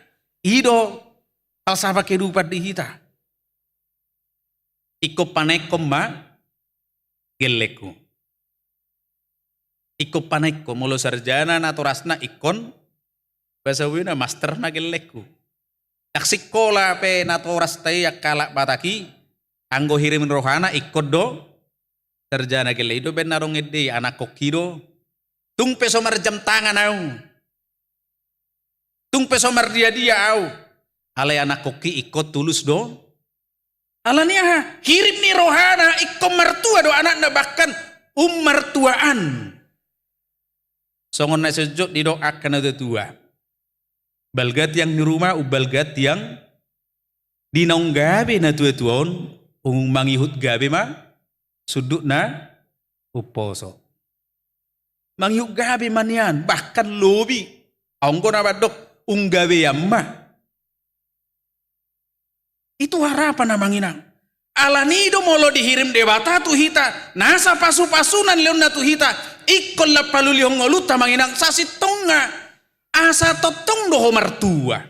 Speaker 7: Ido. Falsafah kehidupan di kita. Iko panekom ma geleku. Iko panekom molo sarjana nato rasna ikon bahasa wina master na geleku. Tak sikola pe nato rastai kalak bataki anggo hirim rohana ikod do sarjana gele do ben narong ede anak kokido tung peso marjam tangan au. Tung peso mardia au. Alai anak koki ikut tulus do. Alania hirim ni rohana ikut mertua do anak na bahkan mertuaan. Songon na sejok didoakan ada tua. Balgat yang di rumah ubalgat yang dinaung gabe na tua-tuon mangihut gabe ma sudut na uposo. Mangihut gabe manian bahkan lobi. Anggo na badok gabe yamma. Itu harapan na manginang. Alanido molo dihirim debata tu hita. Nasa pasu-pasunan leon na tu hita. Ikon la palulihong ngoluta manginang. Sasitonga. Asa totong doho mertua.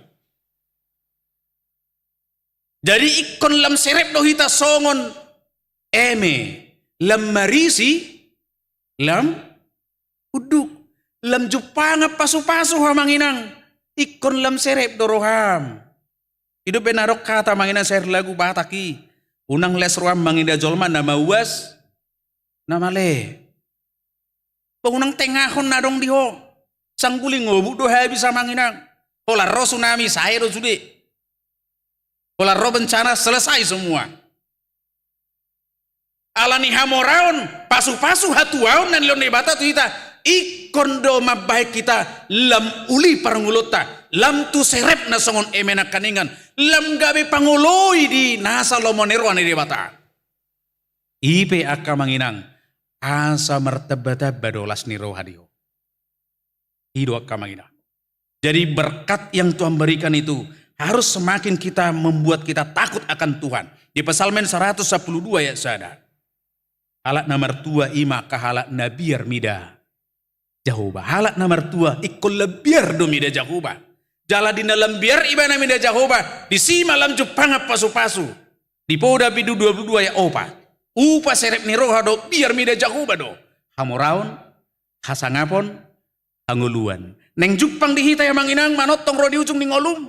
Speaker 7: Jadi ikon lam serep do hita songon. Eme. Lam marisi. Lam uduk. Lam jupanga pasu-pasu ha manginang. Ikon lam serep do roham. Hidup benarok kata manginan share lagu bataki. Unang les ruam manginda jolma nama uas. Nama le. Bangunang tengahon na dong diho. Sangguling ngobu do habis manginang. Olah roh tsunami saya do sudah. Olah roh bencana selesai semua. Alani hamoraon pasu-pasu hatuaon nan leon bata tu ita ikon do mabaik kita lam uli parangulota lam tu serep na songon emena kaningan lam gabe pangoloi di nasa lomonero ane de bata. Ipe akka manginang asa martabata badolas ni roh hadio. Hido akka manginang. Jadi berkat yang Tuhan berikan itu harus semakin kita membuat kita takut akan Tuhan. Di Psalmen 112 ya sadar. Halak nomor 2 ima kahalak nabiar mida Jahoba. Halak nomor 2 ikol lebiar do mida Jahoba. Jala di dalam biar ibana mida Jahoba. Di si malam Jepang pasu-pasu. Di poda bidu 22 ya opa. Upa serep ni roha do biar mida Jahoba do. Hamoraon, hasangapon, hanguluan. Neng Jepang dihita ya manginang manotong ro di ujung di ngolum.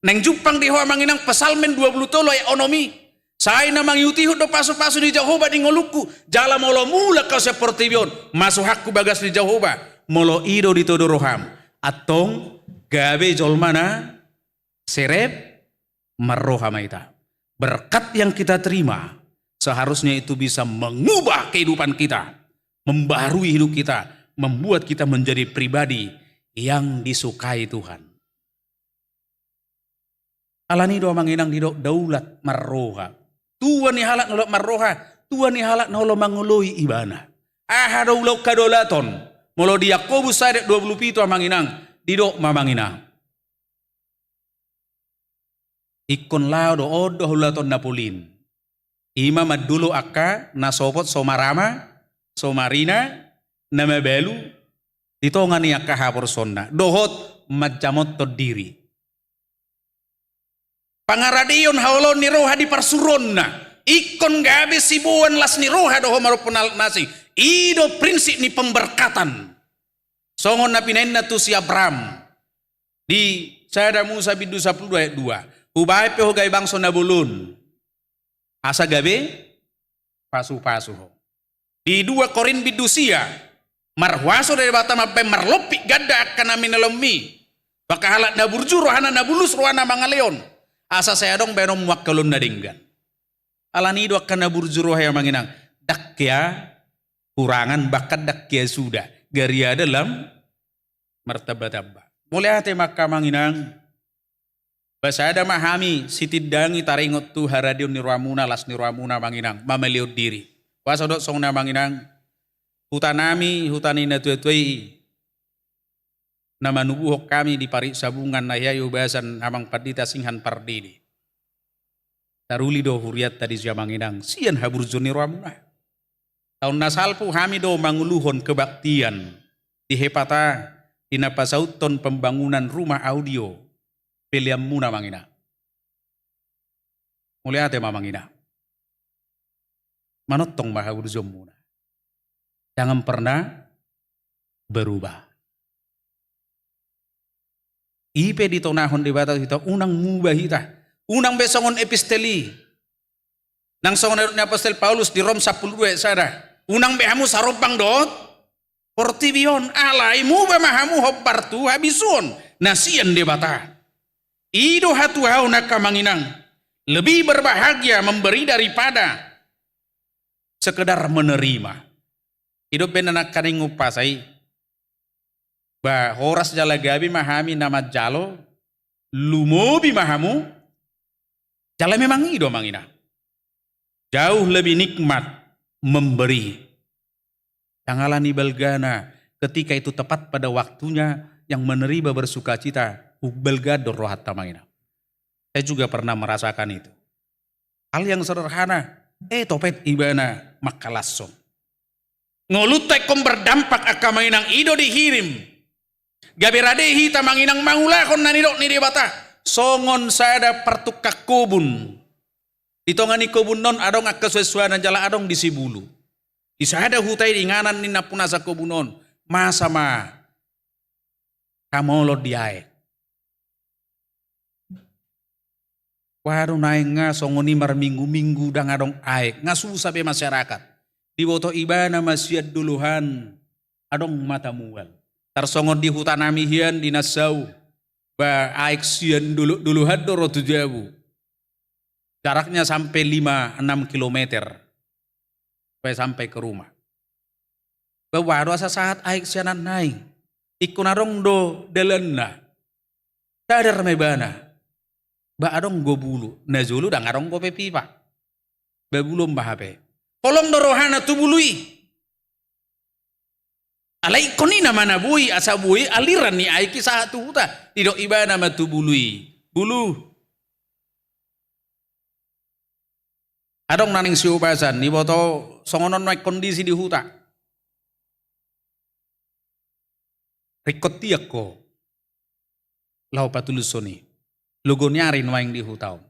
Speaker 7: Neng Jepang diho manginang Psalmen 20 tolo ya onomi. Saya namang yutihu do pasu-pasu di Jahoba di ngoluku. Jala molo mula kau seperti bion. Masuk hakku bagas di Jahoba. Molo ido di todo roham. Atong gabe jolmana serep marrohama ita. Berkat yang kita terima. Seharusnya itu bisa mengubah kehidupan kita. Membarui hidup kita. Membuat kita menjadi pribadi yang disukai Tuhan. Alani do manginang di do daulat marroha. Tuhan ni halak nolok marroha, Tuhan ni halak nolok mangului ibana. Ahado ulau kadolaton, molo di Yakobus ayat 27 manginang, didok mamanginang. Ikon lao do odo hulaton napolin. Ima madulu akka nasopot somarama, somarina, nama belu, ditongani akka hapor sonna. Dohot majamot todiri. Pangaradion haulon ni roha di parsuronna. Ikon gabe sibuan las ni roha doho marupunal nasi. Ido prinsip ni pemberkatan. Songon na pinain tu si Abraham. Di sada Musa bidu 10 ayat 2. Ubahe peho gai bangso nabulun. Asa gabe pasu-pasu ho. Di 2 Korin bidu sia. Marwaso dari batam apa marlopi gada akan amin alomi. Bakahalat naburju rohana nabulus rohana mangaleon. Asa saya dong benom wakalun nadinggan. Alani do akan naburju rohaya manginang. Dakya kurangan bakat dakya sudah. Garia dalam martabat abba. Mulai hati maka manginang. Bahasa ada mahami sitidangi taringot tu haradion nirwamuna las nirwamuna manginang. Mameliot diri. Wasodok songna manginang. Hutanami hutani natuetui. Nama nubuhok kami di parik sabungan na yayu bahasan hamang padita singhan pardidi. Taruli do huriat tadi jamanginang sian habur zoni ramuna. Tahun nasalpu kami do manguluhon kebaktian di hepata di napasauton pembangunan rumah audio peliam muna mangina. Mulai ate mamangina. Manotong mahabur muna. Jangan pernah berubah. Ipe di tonahon di batas kita unang mubah kita. Unang besongon episteli. Nang songon apostel Paulus di Rom 12 sada. Unang behamu saropang dot. Portibion alai mubah mahamu hoppartu habison. Nasian di bata. Ido hatu hau nakamanginang. Lebih berbahagia memberi daripada sekedar menerima. Hidup benanak kaning upasai. Ba horas jala gabi mahami nama jalo lumobi mahamu jala memang ido mangina jauh lebih nikmat memberi tangalan ibelgana ketika itu tepat pada waktunya yang menerima bersukacita ubelgador rohatta mangina. Saya juga pernah merasakan itu hal yang sederhana topet ibana makalasong ngolutek kom berdampak akamainang ido dihirim Gabiradehi tamanginang mangulakon na nidok ni debata. Songon sada pertukak kobun. Ditongani kobun non adong akkesuesuan jala adong di sibulu. Di sada hutai inganan ni napunasa kobun non. Masama kamolod diae. Waduh naik nga songoni mar minggu-minggu dang adong aek. Nga susah be masyarakat. Di boto ibana masyad duluhan. adong mata mual. Tarsongon di hutan amihian di Nasau. Ba aik sian dulu hadoro tujabu. Jaraknya sampai 5-6 kilometer. Sampai ke rumah. Bawa asa saat aik sianan naik. Ikunarong do delena. Tadar mebana. Ba adong go bulu. Nazulu dang adong go pepipa. Ba bulum bahape. Kolong dorohana tu bului. Alai koni nama na bui asa bui aliran ni ai kisah tu ta tidak iba nama tu bului bulu adong naning siubasan ni boto songonon naik kondisi di huta rikot tiak ko lau patulusoni logo nyari nuaing di hutau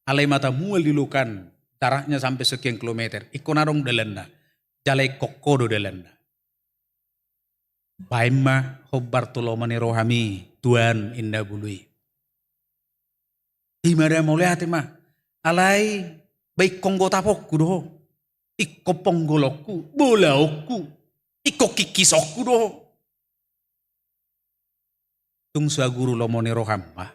Speaker 7: alai mata mual dilukan jaraknya sampai sekian kilometer ikon adong delenda jalai kokodo delenda Paima hobbar tulomani rohami Tuhan indah bului. Imada mau lihat ma alai baik konggo tapokku doh. Iko ponggolokku, bolaokku, iko kikisokku doh. Tung sa guru lomoni roham ma.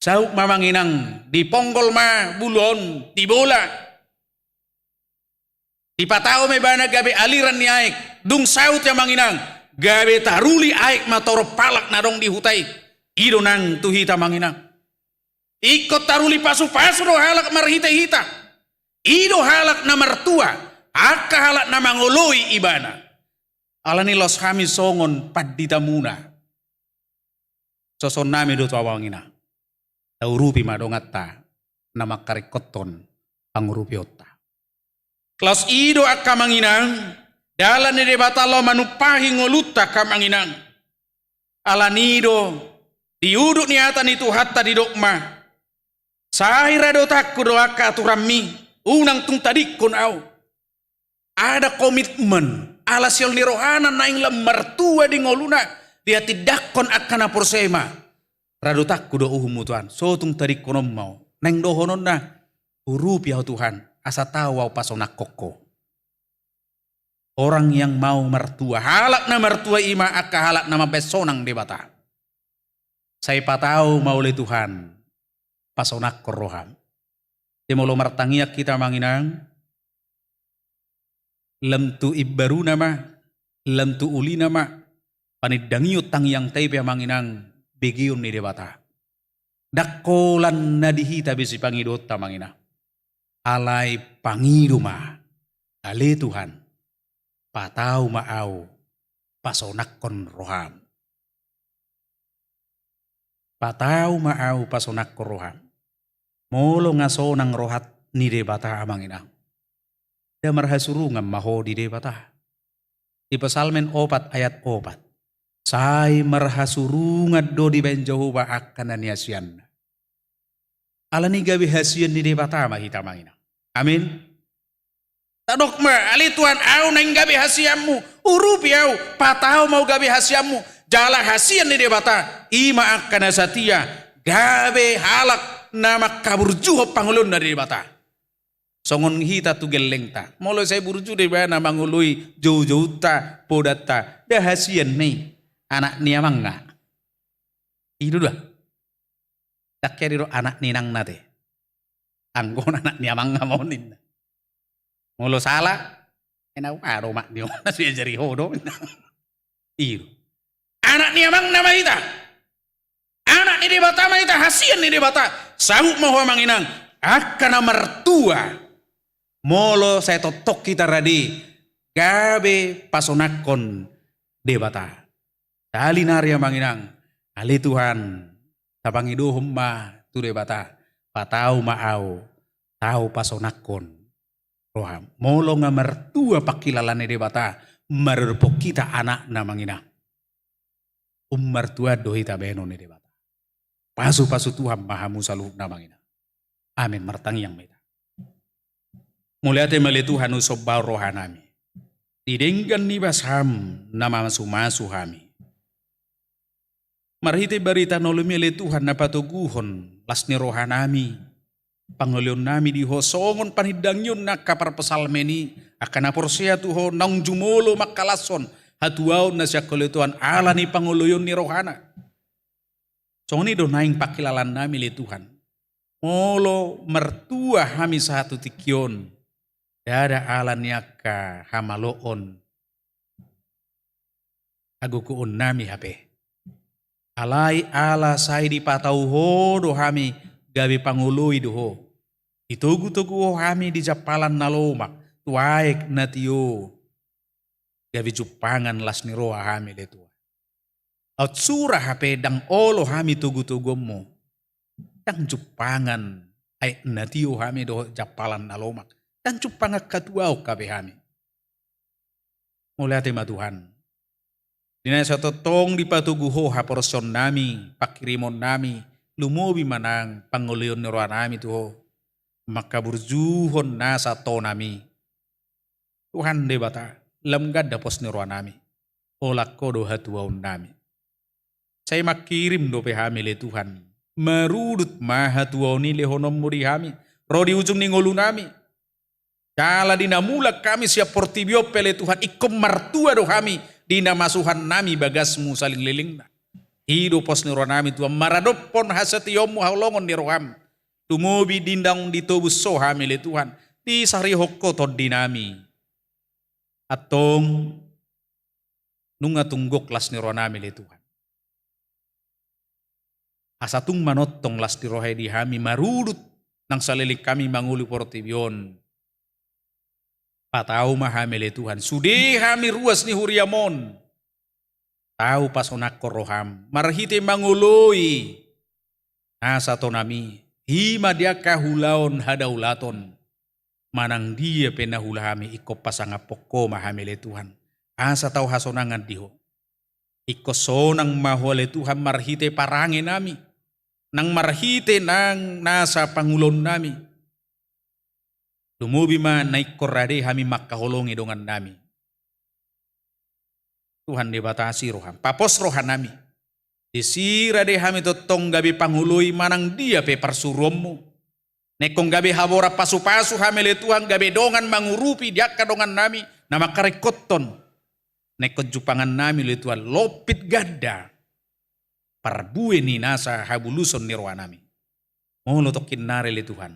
Speaker 7: Sauk mamanginang di ponggol ma bulon di bola. Di patao me bana gabe aliran ni aik dung saut yang manginang gabe taruli aik matoro palak nadong di hutai ido nang tuhita manginang ikut taruli pasu-pasu do halak marhita-hita ido halak na mertua aka halak na mangoloi ibana alani los kami songon padita muna soson nami do tawangina taurupi madongatta nama karikoton pangurupi otta Klas ido akamanginang dalan ni debatalo manupahi ngoluta kamanginang alanido diuduk niatan itu hatta di dokma sahira do takku doaka turami unang tung tadikun au ada komitmen alasil ni rohana naing lemar tua di ngoluna dia tidak kon akana porsema rado takku do uhumu Tuhan so tung tadikun mau neng dohonon na urupi au Tuhan asa tawa pasonak koko. Orang yang mau mertua, halak na mertua ima aka halak nama besonang debata. Saya patau mau le Tuhan, pasonak koroham. Demolo martangiak kita manginang, lemtu ibbaru nama, lemtu uli nama, panidangiut tang yang taipe manginang, begiun ni debata. Dakolan nadihita bisi pangidot manginang. Alai pangiduma ale Tuhan patau maau pasonakon roham patau maau pasonakon roham molo ngasonang rohat ni debata amanginang da marhasurungan maho di debata di pesalmen 4 ayat 4 sai marhasurungan do di ben Jehovah akan aniasian alani gabi hasian di debata mahita manginang amin. Tadok ma ali Tuhan au nang gabi hasiamu urupi au patau mau gabi hasiamu jala hasian di debata ima akan satia gabe halak nama kabur juho pangulun dari debata songon hita tu gelengta molo saya burju de bana mangului jauh-jauh ta podata dah hasian nih anak niamang nga itu dah tak kira anak ninang nate anggon anak niamang nga monin molo salah enau aro mak dio nasi jari hodo iyo anak niamang nama ita anak ni debata ma ita hasian ni debata sanggup mau manginang akan mertua molo saya totok kita radi gabe pasonakon debata tali narya manginang ali Tuhan tapangido humma tu debata patau maau tau pasonakon roham molo nga mertua pakilalane debata marerpok kita anak na manginang mertua dohita beno ne debata pasu-pasu Tuhan maha musaluh na manginang amin martangi yang meta muliate mali Tuhan usobau rohanami didenggan ni basham nama masu-masu hami marhite barita nolomi le Tuhan na patuguhon lasni rohanami pangolion nami di ho songon panidang yun na kapar pesalmeni akan aporsia tuho nang jumolo makalason hatuaon na siya kulo Tuhan ala ni panguluyon ni rohana. So ni do naing pakilalan nami li Tuhan. Molo mertua hami satu tikyon. Dada ala niaka hamaloon. Agukuon nami hape. Alai ala say di patauho do hami gabi pangului doho. Itugu-tugu hami di japalan nalomak. Tuaik na tiyo. Gabi jupangan las ni roa hami letua. At surah hape dang olo hami tugu-tugu mo. Dang jupangan ay na tiyo hami do japalan nalomak. Dang jupangan katuaw kabe hami. Mula tema Tuhan. Dina sa totong di patuguho haporson nami, pakirimon nami, lumobi manang pangulion ni roa nami tuho. Makaburjuhon na sa to nami. Tuhan de bata, lamgad dapos ni roa nami. Olak ko do hatuaon nami. Saya makirim do pehami le Tuhan. Marudut mahatuaw ni lehonom muri hami. Rodi ujung ni ngolu nami. Kala dinamulak kami siap portibio pele Tuhan. Ikom martua do kami. Dina masuhan nami bagasmu saling liling na. Hido pos ni roa nami Tuhan. Maradopon hasatiyomu haulongon ni roham. Tumubi dindang ditubus so hami le Tuhan. Di sari hokko tod dinami. Atong nunga tunggok las ni roa nami le Tuhan. Asatung manotong las di rohe di hami marudut nang salilik kami manguli portibion. Patau mahami le Tuhan. Sudi hami ruas ni huriamon. Tahu pasonak koroham. Marhite mangului. Nasa to nami. Hima dia kahulaon hadaulaton. Manang dia penahulahami iko pasangapoko mahami le Tuhan. Asa tau hasonangan diho. Iko sonang mahole Tuhan marhite parange nami. Nang marhite nang nasa pangulon nami. Lumubi man naik korade hami makaholongi dongan nami. Tuhan dibatasi roham. Papos rohan nami. Disira de hami totong gabi panghului manang dia pe parsurommu. Nekong gabi habora pasu-pasu hami le Tuhan gabi dongan mangurupi diaka dongan nami. Nama karekoton. Nekot jupangan nami le Tuhan lopit gada. Parbue ni nasa habuluson ni roha nami. Molo tokin nare le Tuhan.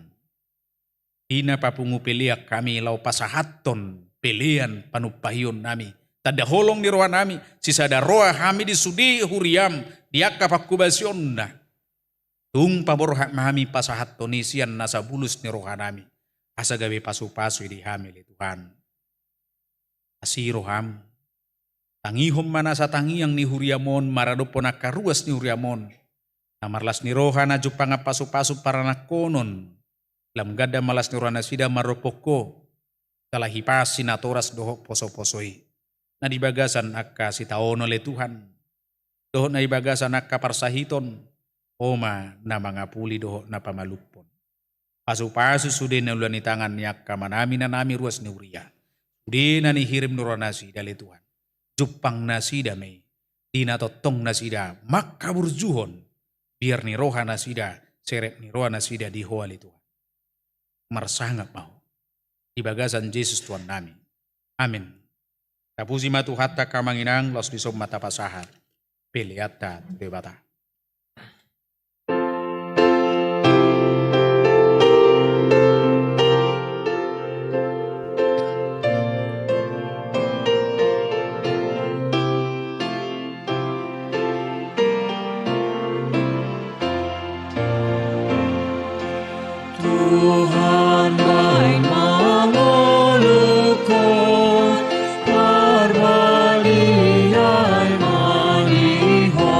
Speaker 7: Ina papungu peliak kami lau pasahaton pelian panupahion nami. Tada holong di roa nami. Sisa da roa hami di sudi huriam. Diaka pakubasion na. Tung pabor hami pasahaton isian nasa bulus ni roha nami. Asa gabi pasu-pasu di hami le Tuhan. Asi roham. Tangihom mana sa tangiyang ni huriamon. Maradopon akaruas ni huriamon. Namarlas ni roha na jupanga pasu-pasu para nakonon. Lam gada malas ni rana sida maropoko kala hipasi na toras doho poso-posoi. Na dibagasan akka si taono le Tuhan. Doho na ibagasan akka parsahiton. Oma na mga puli doho na pamalupon. Pasu-pasu sudi na ulan ni tangan ni akka manami na nami ruas ni Uria. Sudi na ni hirim ni rana sida le Tuhan. Jupang na sida may. Di na totong na sida makaburjuhon. Biar ni roha na sida seret ni roha na sida di hoa le Tuhan. Marsangap mau. Di bagasan Yesus Tuhan nami. Amin. Tapusi matu hatta kamanginang los bisom mata pasahat. Peliata debata.
Speaker 2: Tuhan baik mangolukon Parbaliai maniho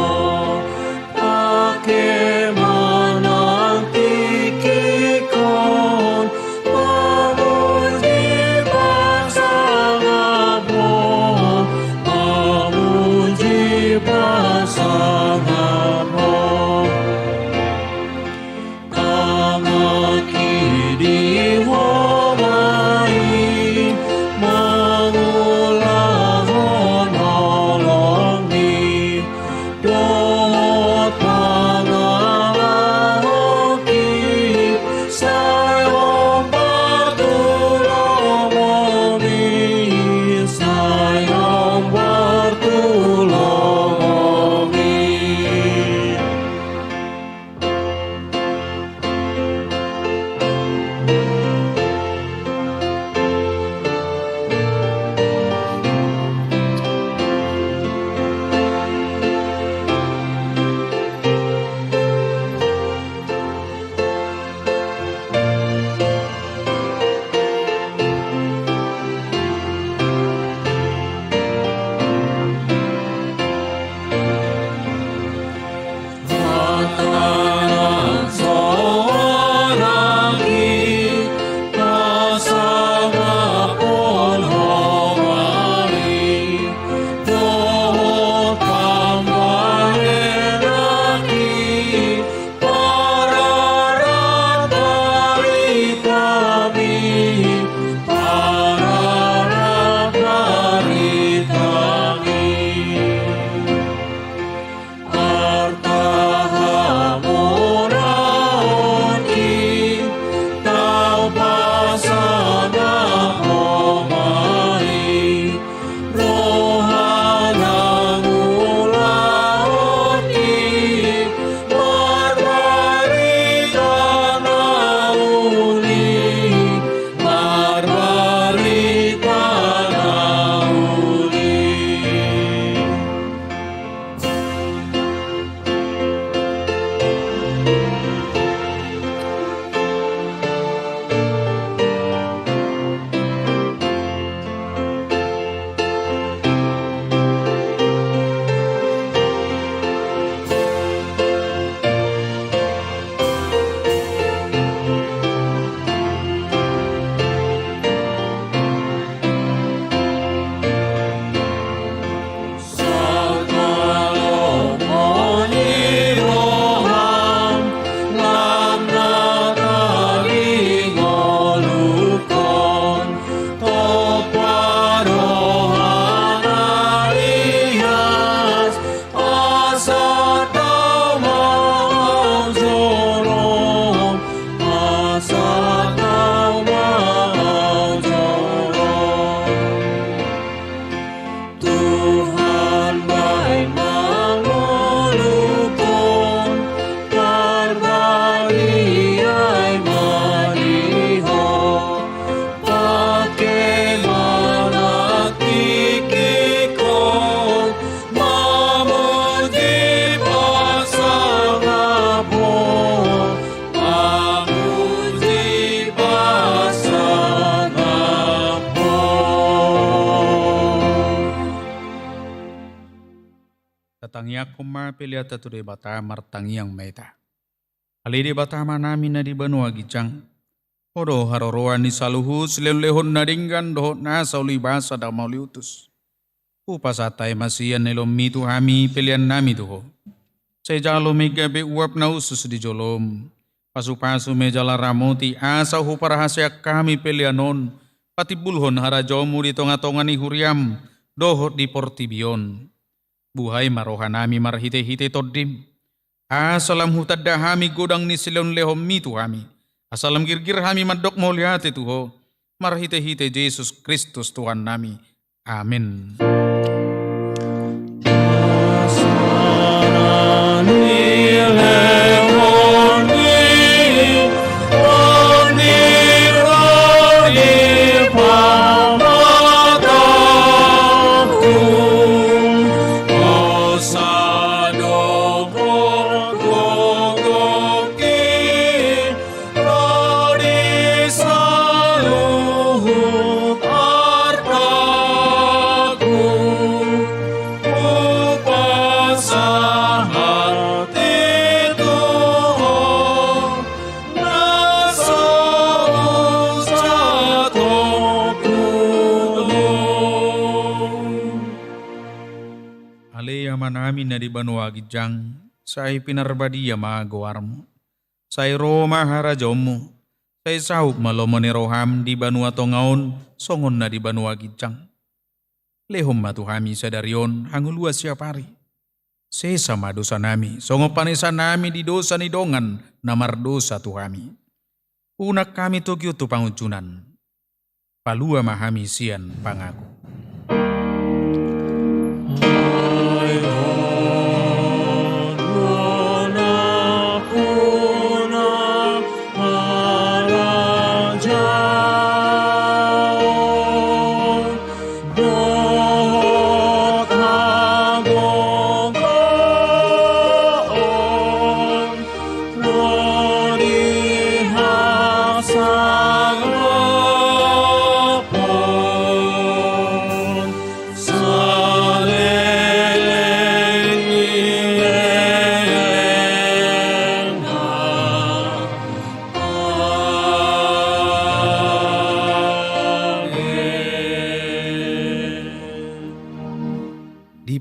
Speaker 7: katangiak koma peliata tu de bata martangiang meta. Ali de bata manami na di banua gicang. Odo haroroan ni saluhu silelehon na dinggan dohot na sauli basa da mauliutus. Upasatay masian nelom mitu hami pelian nami tuho. Sejalo megabe uap na usus di jolom. Pasu-pasu mejala ramoti asa huparahasya kami pelianon. Pati bulhon harajomu di tonga-tonga ni huriam. Dohot di portibion. Buhay marohanami marhite-hite todim. Asalam hutadda hami godang ni silon lehom mitu hami. Asalam girgir hami madok moliate tuho. Marhite-hite Yesus Kristus Tuhan nami. Amin. Amin na di banua gijang, say pinarbadiya magawarmo, say Roma harajomu, say sahuk malomo ni roham di banua tongaon, songon na di banua gijang. Lehom matuhami sadarion hangulua siapari. Sesama dosa nami, songo panesa nami di dosa ni dongan, namar dosa tuhami. Unak kami tokyo tu pangucunan, palua mahami sian pangaku.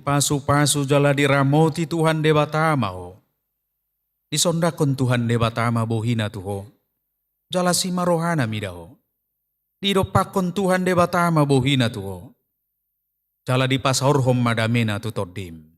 Speaker 7: Pasu-pasu jala diramoti Tuhan debatama ho. Disondakon Tuhan debatama bohina tuho. Jala si marohana midaho. Didopakon Tuhan debatama bohina tuho. Jala di pasahorhom madamena tutodim.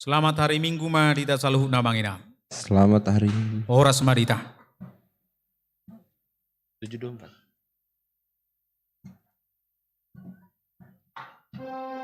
Speaker 7: Selamat hari Minggu Madita saluhuk namangina.
Speaker 5: Selamat hari Minggu.
Speaker 7: Horas Madita.
Speaker 5: 724.